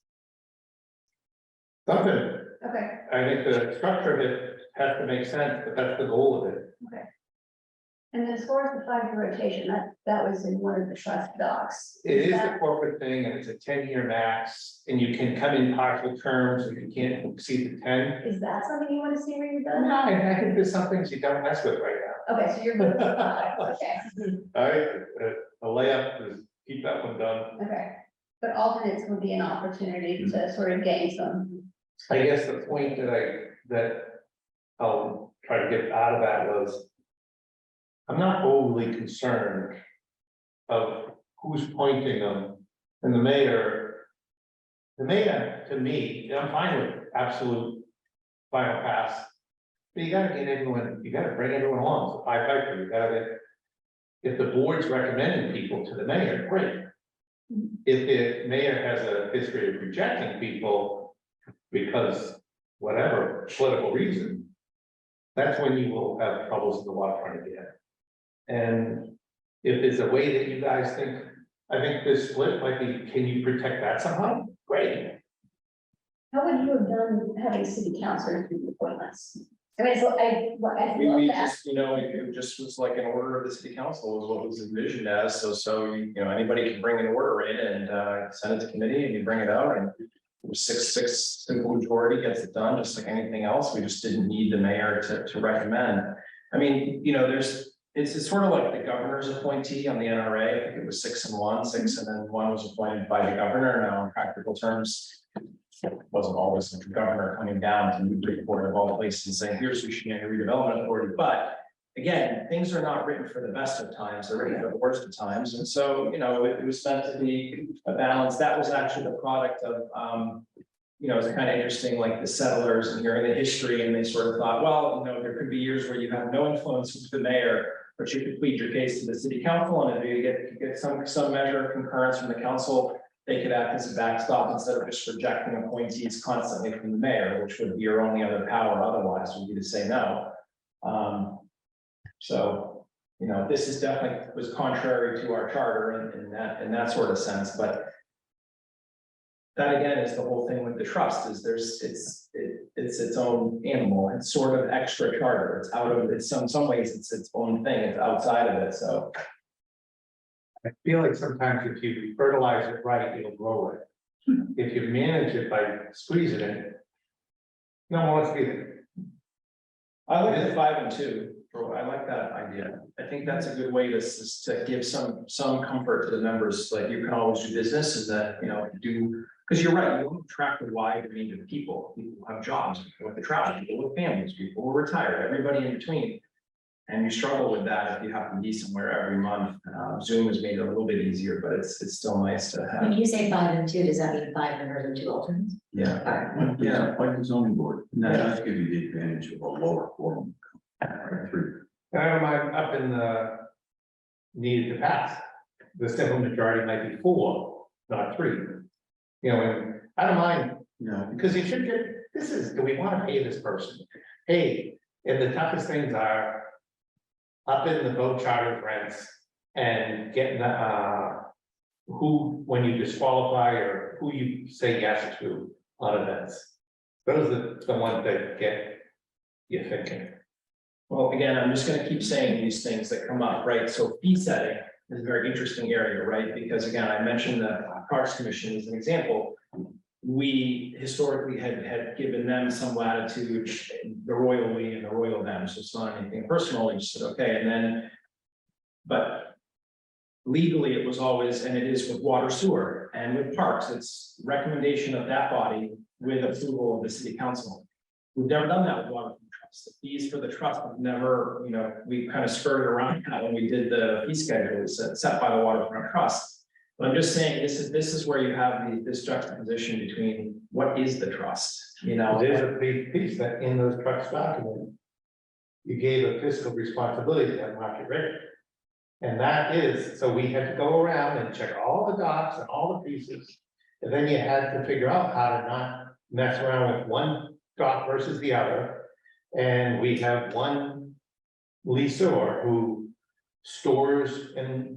Speaker 3: Something,
Speaker 1: Okay,
Speaker 3: I think the structure of it has to make sense, but that's the goal of it.
Speaker 1: okay. And then as far as the 5-year rotation, that was in one of the trust docs.
Speaker 3: It is a
Speaker 1: that-
Speaker 3: corporate thing and it's a 10-year max, and you can come in partial terms and you can't exceed the 10.
Speaker 1: Is that something you want to see redone?
Speaker 3: No, I think there's some things you don't mess with right
Speaker 1: Okay, so you're good with 5, okay,
Speaker 3: now. All right, a layup is keep that one done.
Speaker 1: okay. But alternates would be an opportunity to sort of gain some.
Speaker 3: I guess the point that I'll try to get out of that was, I'm not overly concerned of who's pointing them. And the mayor, to me, I'm fine with absolute final pass. But you gotta get everyone, you gotta bring everyone along, so you gotta get. If the board's recommending people to the mayor, great. If the mayor has a history of rejecting people because whatever political reason, that's when you will have troubles in the waterfront again. And if there's a way that you guys think, I think this split might be, can you protect that somehow? Great.
Speaker 1: How would you have done having city councilors do the appointments? I mean, so I
Speaker 7: We
Speaker 1: love that.
Speaker 7: just, you know, it just was like an order of the city council was what was envisioned as, so, you know, anybody can bring an order in and send it to committee and you bring it out and. It was six simple majority gets it done, just like anything else. We just didn't need the mayor to recommend. I mean, you know, it's sort of like the governor's appointee on the NRA. I think it was 6 and 1, 6, and then 1 was appointed by the governor. Now, in practical terms, it wasn't always the governor coming down to Newburyport of all places saying, here's who should be a redevelopment authority. But again, things are not written for the best of times, they're written for the worst of times. And so, you know, it was meant to be a balance. That was actually the product of, you know, it's kind of interesting, like the settlers and hearing the history, and they sort of thought, well, you know, there could be years where you have no influence with the mayor, but you could plead your case to the city council, and if you get some measure of concurrence from the council, they could act as a backstop instead of just rejecting appointees constantly from the mayor, which would be your only other power otherwise would be to say no. So, you know, this is definitely was contrary to our charter in that sort of sense, but that again is the whole thing with the trust is it's its own animal, it's sort of extra charter, it's out of, it's some ways, it's its own thing, it's outside of it, so.
Speaker 3: I feel like sometimes if you fertilize it right, it'll grow it. If you manage it by squeezing it, no one wants to be there.
Speaker 7: I like the 5 and 2, I like that idea, I think that's a good way to give some comfort to the members, like you can always do business, is that, you know, do. Because you're right, you don't attract a wide range of people have jobs, people with travel, people with families, people who are retired, everybody in between. And you struggle with that if you have to be somewhere every month. Zoom has made it a little bit easier, but it's still nice to
Speaker 4: When
Speaker 7: have.
Speaker 4: you say 5 and 2, does that mean 5 members and 2 alternates?
Speaker 7: Yeah.
Speaker 8: Yeah, like the zoning board, and that does give you the advantage of a lower quorum. Right, 3.
Speaker 3: And I don't mind up in the needed to pass. The simple majority might be 4, not 3. You know, and I don't mind,
Speaker 8: Yeah,
Speaker 3: because you should get, this is, do we want to pay this person? Hey, and the toughest things are up in the boat charter rents and getting the, who, when you disqualify or who you say yes to on events. Those are the ones that get you thinking.
Speaker 7: Well, again, I'm just gonna keep saying these things that come up, right? So fee setting is a very interesting area, right? Because again, I mentioned the Parks Commission as an example. We historically had given them some latitude, the royal we and the royal them, so it's not anything personal, we just said, okay, and then. But legally, it was always, and it is with water sewer and with parks, it's recommendation of that body with approval of the city council. We've never done that with water trust. The fees for the trust have never, you know, we kind of skirted around that when we did the fee schedule, it was set by the waterfront trust. But I'm just saying, this is where you have this juxtaposition between what is the trust, you know?
Speaker 3: There's a big piece that in those trucks document. You gave a fiscal responsibility to that market rate. And that is, so we had to go around and check all the docks and all the pieces. And then you had to figure out how to not mess around with one dock versus the other. And we have one leaseor who stores and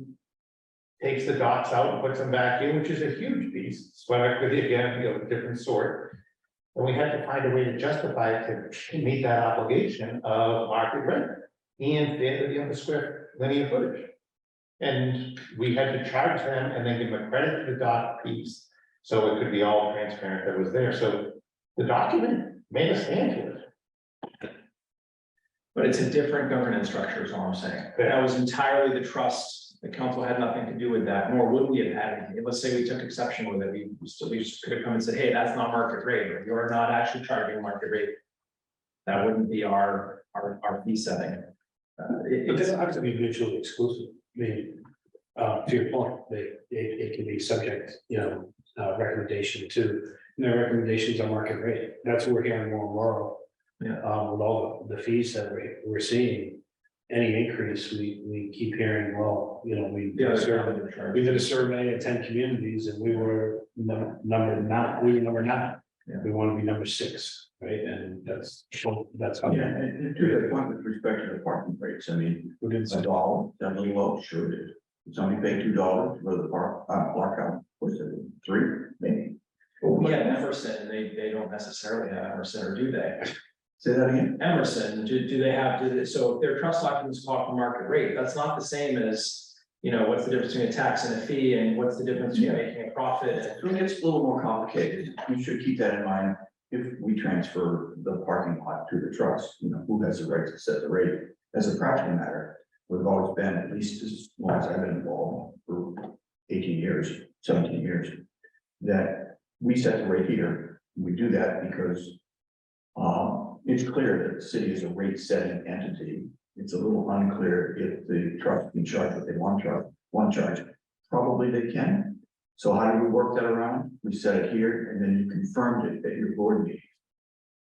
Speaker 3: takes the docks out and puts them back in, which is a huge piece, sweat equity again, you know, different sort. And we had to find a way to justify it to meet that obligation of market rent and the square linear footage. And we had to charge them and then give them a credit to the dock piece, so it could be all transparent that was there, so the document made us stand to it.
Speaker 7: But it's a different governance structure, is all I'm saying. That was entirely the trust. The council had nothing to do with that, nor would we have had anything. Let's say we took exception with it, we just could have come and said, hey, that's not market rate, or you're not actually charging market rate. That wouldn't be our fee setting.
Speaker 6: But this has to be mutually exclusive. I mean, to your point, it can be subject, you know, recommendation to, and their recommendations on market rate. That's what we're hearing more and more.
Speaker 7: Yeah.
Speaker 6: With all the fees that we're seeing, any increase, we keep hearing, well, you know, we did a survey of 10 communities and we were number 9, we were number 9.
Speaker 7: Yeah.
Speaker 6: We want to be number 6, right? And that's how.
Speaker 8: yeah, and to that point with respect to the parking rates, I mean, $1, that little low, sure it is. Somebody pay $2 for the park out, what's it, 3, maybe?
Speaker 7: Yeah, Emerson, they don't necessarily have Emerson, or do they?
Speaker 8: Say that again?
Speaker 7: Emerson, do they have, so if their trust documents call for market rate, that's not the same as, you know, what's the difference between a tax and a fee, and what's the difference between making a profit?
Speaker 8: So it gets a little more complicated. We should keep that in mind if we transfer the parking lot to the trust, you know, who has the right to set the rate? As a practical matter, we've always been, at least as long as I've been involved for 18 years, 17 years, that we set the rate here. We do that because it's clear that the city is a rate setting entity. It's a little unclear if the trust can charge what they want to charge. Probably they can. So how do we work that around? We set it here and then you confirmed it at your board meeting.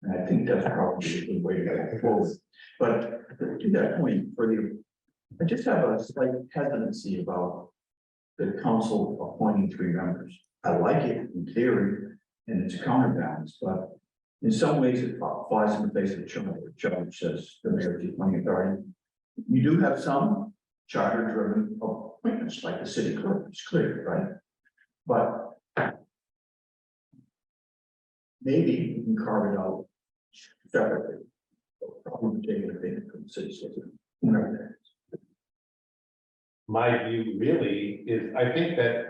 Speaker 8: And I think that's probably a good way to go forward. But to that point, I just have a slight hesitancy about the council appointing 3 members. I like it in theory, and it's a counterbalance, but in some ways it flies in the face of the charge says the mayor is appointing authority. You do have some charter-driven appointments, like the city clerk, it's clear, right? But maybe you can carve it out separately. Probably taking a payment from the city, whatever that is.
Speaker 3: My view really is, I think that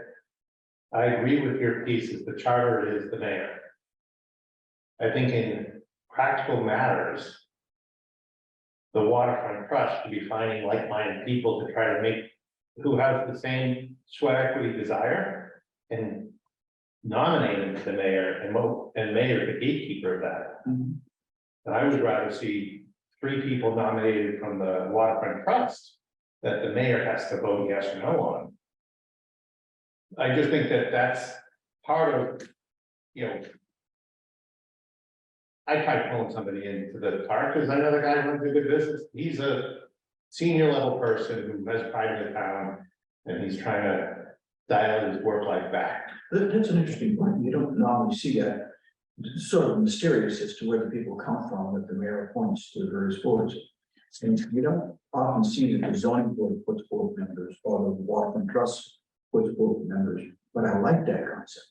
Speaker 3: I agree with your pieces, the charter is the mayor. I think in practical matters, the waterfront trust should be finding like-minded people to try to make, who have the same sweat equity desire and nominate him to the mayor and mayor the gatekeeper of that. And I would rather see 3 people nominated from the waterfront trust that the mayor has to vote yes or no on. I just think that that's part of, you know. I tried pulling somebody into the park because I know the guy runs a good business. He's a senior level person who has pride in the town. And he's trying to dial his work life back.
Speaker 8: That's an interesting point. You don't normally see that. It's sort of mysterious as to where the people come from that the mayor appoints to the various boards. And you don't often see that the zoning board puts board members or the waterfront trust puts board members, but I like that concept.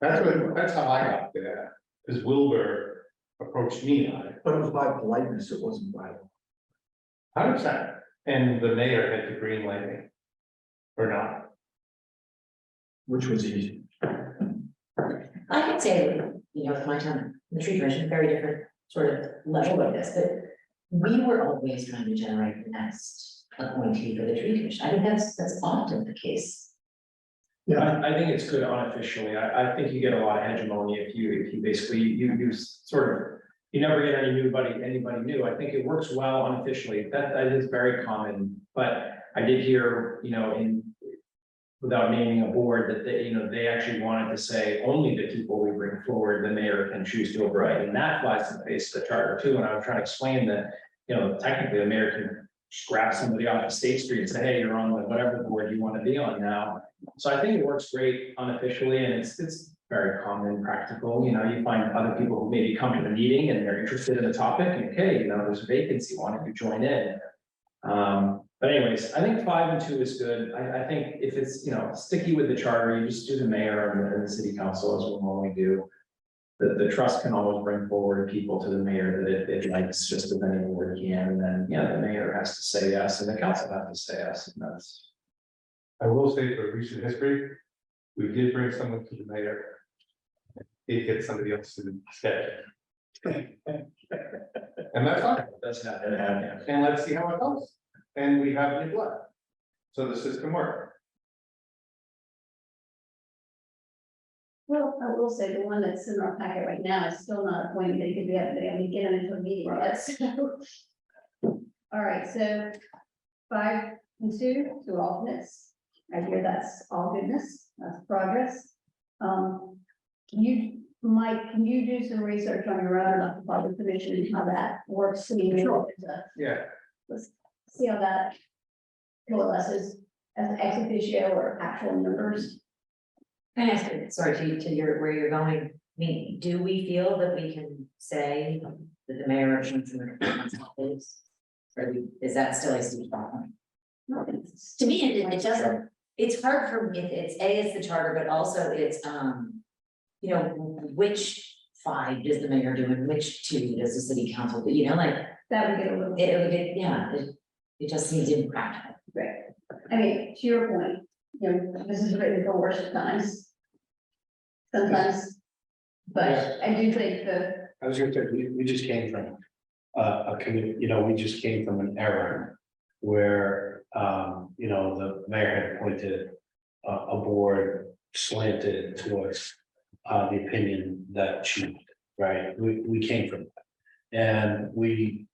Speaker 3: That's how I got there, because Wilbur approached me on it.
Speaker 8: But it was by politeness, it wasn't by.
Speaker 3: 100%. And the mayor had the green lighting. Or not.
Speaker 8: Which was easy.
Speaker 4: I could say, you know, with my time, in the tree commission, very different sort of level of this, but we were always trying to generate the next appointee for the tree commission. I think that's often the case.
Speaker 8: Yeah,
Speaker 7: I think it's good unofficially. I think you get a lot of hegemony if you basically, you sort of, you never get anybody new. I think it works well unofficially. That is very common, but I did hear, you know, without naming a board, that they actually wanted to say only the people we bring forward, the mayor can choose to override, and that flies in the face of the charter too. And I was trying to explain that, you know, technically the mayor can just grab somebody off of State Street and say, hey, you're on whatever board you want to be on now. So I think it works great unofficially, and it's very common and practical. You know, you find other people who maybe come to the meeting and they're interested in the topic, and okay, you know, there's a vacancy, why don't you join in? But anyways, I think 5 and 2 is good. I think if it's, you know, sticky with the charter, you just do the mayor and the city council as we normally do. The trust can always bring forward people to the mayor that it likes just as any board can, and then, yeah, the mayor has to say yes, and the council has to say yes, and that's.
Speaker 3: I will say for recent history, we did bring someone to the mayor. Did get somebody else to stay. And that's fine.
Speaker 7: That's not gonna happen.
Speaker 3: And let's see how it goes. And we have new blood. So the system works.
Speaker 1: Well, I will say the one that's in our packet right now is still not appointed, they could be, I mean, get them into a meeting, that's. All right, so 5 and 2 alternates, I hear that's all goodness, that's progress. Mike, can you do some research on your own about the public commission and how that works? I mean,
Speaker 3: Sure. Yeah.
Speaker 1: let's see how that coalesces as ex officio or actual members.
Speaker 4: Can I ask, sorry, to your, where you're going, I mean, do we feel that we can say that the mayor should or is that still a state problem? To me, it doesn't, it's hard for me, it's the charter, but also it's, you know, which 5 does the mayor do and which 2 does the city council do, you know, like.
Speaker 1: That would get a little.
Speaker 4: It would get, yeah, it just seems impractical.
Speaker 1: Right. I mean, to your point, you know, this is written for worse times. Sometimes, but I do think
Speaker 6: I was gonna say, we just came from a committee, you know, we just came from an era where, you know, the mayor had appointed a board slanted towards the opinion that she, right, we came from that. And we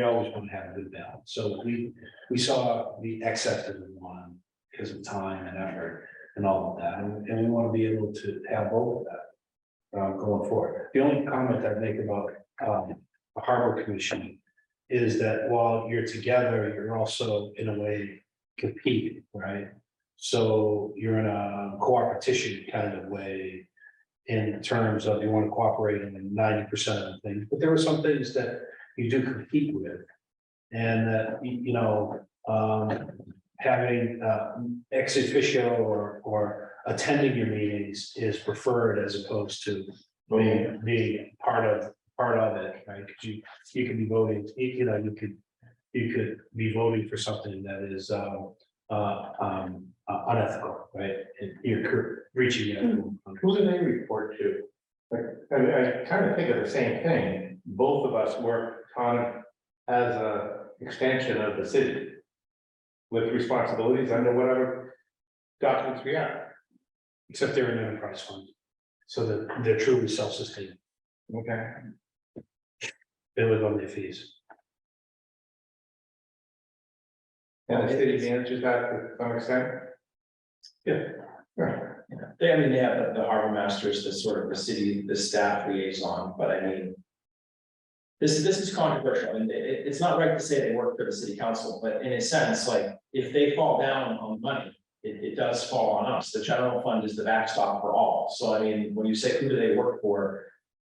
Speaker 6: always want to have a good balance. So we saw the excess of one because of time and effort and all of that, and we want to be able to have both of that going forward. The only comment I'd make about the harbor commission is that while you're together, you're also in a way competing, right? So you're in a cooperation kind of way in terms of you want to cooperate in 90% of the things, but there are some things that you do compete with, and that you know. Having ex officio or attending your meetings is preferred as opposed to being part of part of it, right? 'Cause you could be voting, you know, you could be voting for something that is unethical, right? And you're reaching out.
Speaker 3: Who do they report to? Like, I kind of think of the same thing. Both of us work on as a extension of the city. With responsibilities under whatever documents we have.
Speaker 6: Except they're an enterprise fund. So that they're truly self-sustaining.
Speaker 3: Okay.
Speaker 6: They live on their fees.
Speaker 3: And the city manages that to some extent?
Speaker 6: Yeah.
Speaker 3: Right.
Speaker 7: They, I mean, they have the harbor masters, the sort of the city, the staff liaison, but I mean. This is controversial, and it's not right to say they work for the city council, but in a sense, like, if they fall down on money, it does fall on us. The general fund is the backstop for all. So I mean, when you say who do they work for?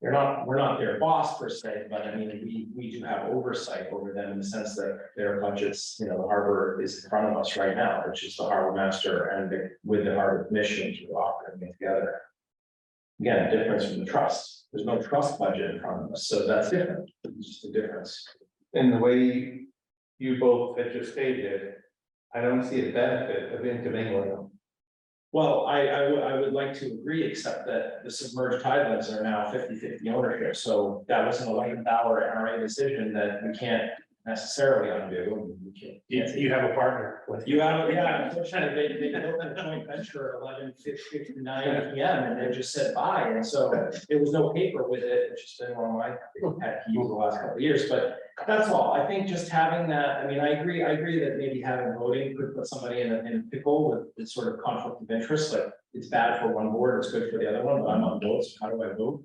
Speaker 7: We're not their boss per se, but I mean, we do have oversight over them in the sense that their budgets, you know, the harbor is in front of us right now, which is the harbor master and with the harbor commission to operate together. Again, difference from the trust. There's no trust budget in front of us, so that's different. It's just a difference.
Speaker 3: In the way you both had just stated, I don't see a benefit of intermingling them.
Speaker 7: Well, I would like to agree, except that the submerged tidelands are now 50-50 ownership, so that was an $11 NRA decision that we can't necessarily undo. We can't-
Speaker 6: You have a partner with
Speaker 7: You have, yeah, unfortunately, they built a joint venture at 11:59 PM and they just said bye, and so there was no paper with it, which has been one of my pet peeves the last couple of years, but that's all. I think just having that, I mean, I agree that maybe having voting could put somebody in a pickle with this sort of conflict of interest, like it's bad for one board, it's good for the other one, but I'm on both, so how do I vote?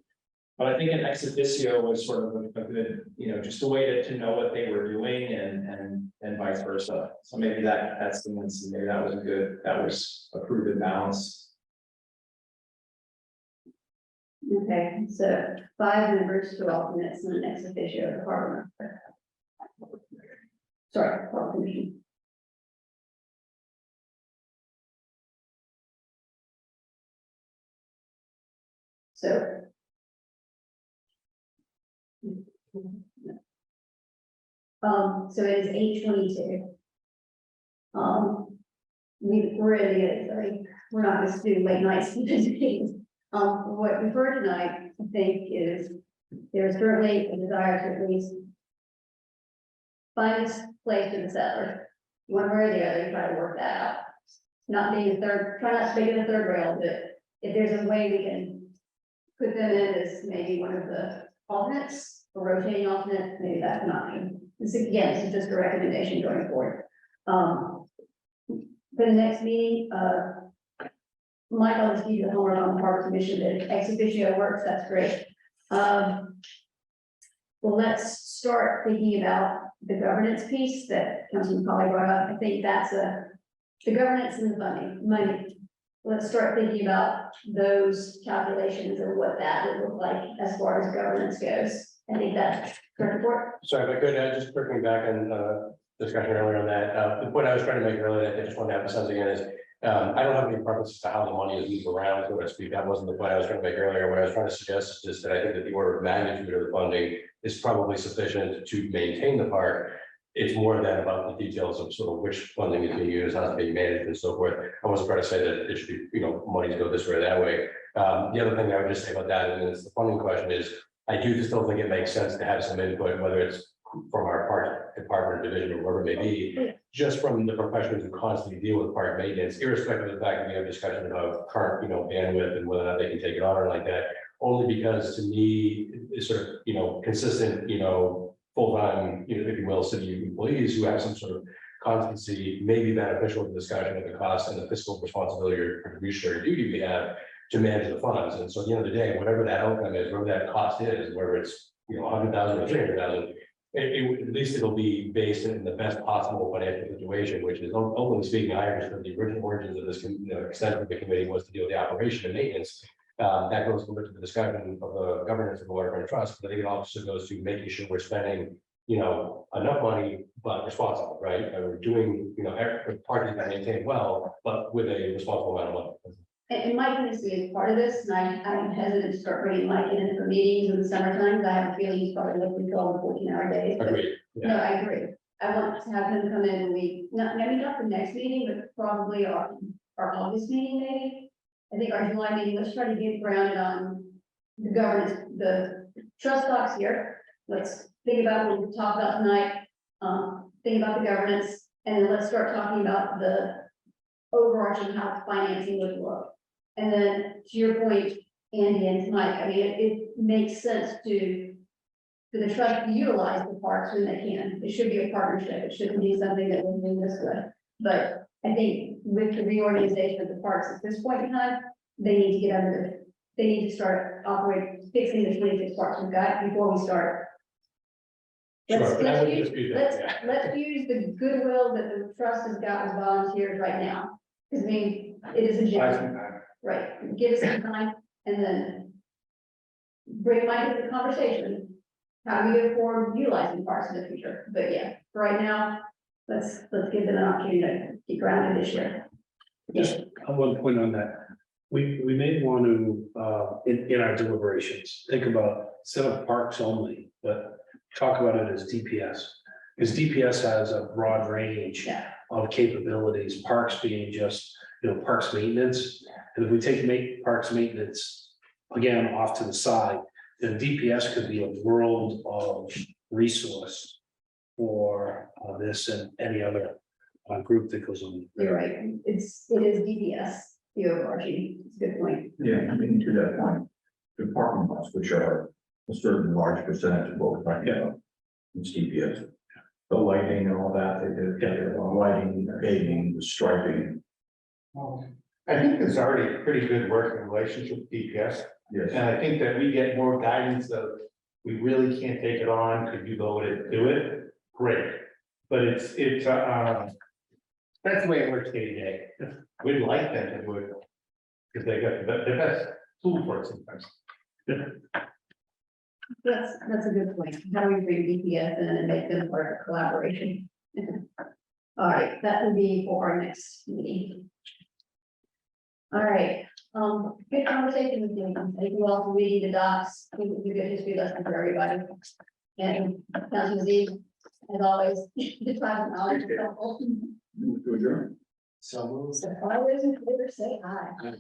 Speaker 7: But I think an ex officio was sort of a good, you know, just a way to know what they were doing and vice versa. So maybe that's the one, maybe that was a proven balance.
Speaker 1: Okay, so 5 members, 2 alternates, and an ex officio of the harbor master. Sorry, harbor commission. So. So it is 8:22. We're in the, we're not going to do late nights. What we've heard tonight, I think, is there's certainly a desire to at least find a place for the settler, one way or the other, try to work that out. Not being a third, try not to make it a third rail, but if there's a way we can put them in as maybe one of the alternates, or rotating alternate, maybe that's an option. This is just a recommendation going forward. For the next meeting, Mike, I'll just give you the homework on the harbor commission, that if ex officio works, that's great. Well, let's start thinking about the governance piece that Councilman Colley brought up. I think that's the governance and the funding, money. Let's start thinking about those calculations and what that would look like as far as governance goes. I think that's correct report.
Speaker 2: Sorry, if I could, just circling back on discussion earlier on that, the point I was trying to make earlier, I just want to emphasize again is, I don't have any preference as to how the money is moved around, so to speak. That wasn't the point I was trying to make earlier. What I was trying to suggest is that I think that the order of magnitude of the funding is probably sufficient to maintain the park. It's more than about the details of sort of which funding is being used, how it's being managed and so forth. I wasn't trying to say that it should be, you know, money to go this way or that way. The other thing I would just say about that, and it's the funding question, is I do still think it makes sense to have some input, whether it's from our park department or division or wherever it may be, just from the professionals who constantly deal with park maintenance, irrespective of the fact that we have discussion about current, you know, bandwidth and whether or not they can take it on or like that. Only because to me, it's sort of, you know, consistent, you know, full-time, you know, if you will, city employees who have some sort of constancy may be beneficial to the discussion of the cost and the fiscal responsibility or fiduciary duty we have to manage the funds. And so at the end of the day, whatever that outcome is, whatever that cost is, whether it's, you know, 100,000 or 300,000, at least it'll be based in the best possible financial situation, which is openly speaking, I understand the original origins of this, you know, extent of the committee was to deal with the operation and maintenance. That goes a little bit to the discussion of the governance of the waterfront trust, but I think it also goes to making sure we're spending, you know, enough money, but responsible, right? And we're doing, you know, parking that maintained well, but with a responsible amount of money.
Speaker 1: And Mike can see as part of this, and I'm hesitant to start bringing Mike in for meetings in the summertime, because I have a feeling he's probably looking for all the 14-hour days. but-
Speaker 2: Agreed.
Speaker 1: No, I agree. I want to have him come in and maybe not the next meeting, but probably our August meeting, maybe. I think our July meeting, let's try to get grounded on the governance, the trust docs here. Let's think about what we talked about tonight, think about the governance, and then let's start talking about the overarching how financing would look. And then to your point, Andy and Mike, I mean, it makes sense for the trust to utilize the parks when they can. It should be a partnership. It shouldn't be something that we're doing this way. But I think with the reorganization of the parks at this point in time, they need to get under, they need to start operating, fixing the 26 parks we've got before we start.
Speaker 2: Sure,
Speaker 1: Let's,
Speaker 2: but I
Speaker 1: let's
Speaker 2: wouldn't
Speaker 1: use,
Speaker 2: dispute that,
Speaker 1: let's use the goodwill that the trust has got with volunteers right now. Because I mean, it is a genuine, right, give us some time and then bring Mike into the conversation. How do we go forward utilizing parks in the future? But yeah, for right now, let's give them an opportunity to get grounded this year.
Speaker 6: Just one point on that. We may want to, in our deliberations, think about instead of parks only, but talk about it as DPS. Because DPS has a broad range
Speaker 1: Yeah.
Speaker 6: of capabilities, parks being just, parks maintenance. And if we take parks maintenance, again, off to the side, then DPS could be a world of resource for this and any other group that goes on.
Speaker 1: You're right. It is DPS, the overarching, it's a good point.
Speaker 8: Yeah, I mean, to that point, the parking lots, which are a certain large percentage of what we're talking about. It's DPS. The lighting and all that, they did, lighting, paving, the striping.
Speaker 3: I think there's already a pretty good working relationship with DPS.
Speaker 8: Yes.
Speaker 3: And I think that we get more guidance of, we really can't take it on, could you go and do it? Great. But it's, that's the way it works day to day. We'd like them to do it. Because they got the best tool for it sometimes.
Speaker 1: That's a good point. How do we bring DPS in and make them part of collaboration? All right, that will be for our next meeting. All right, good conversation with you. Thank you all for reading the docs. We get history lesson for everybody. And Councilman Z, as always, the time and knowledge is helpful.
Speaker 8: To adjourn.
Speaker 7: So.
Speaker 1: So always in favor, say aye.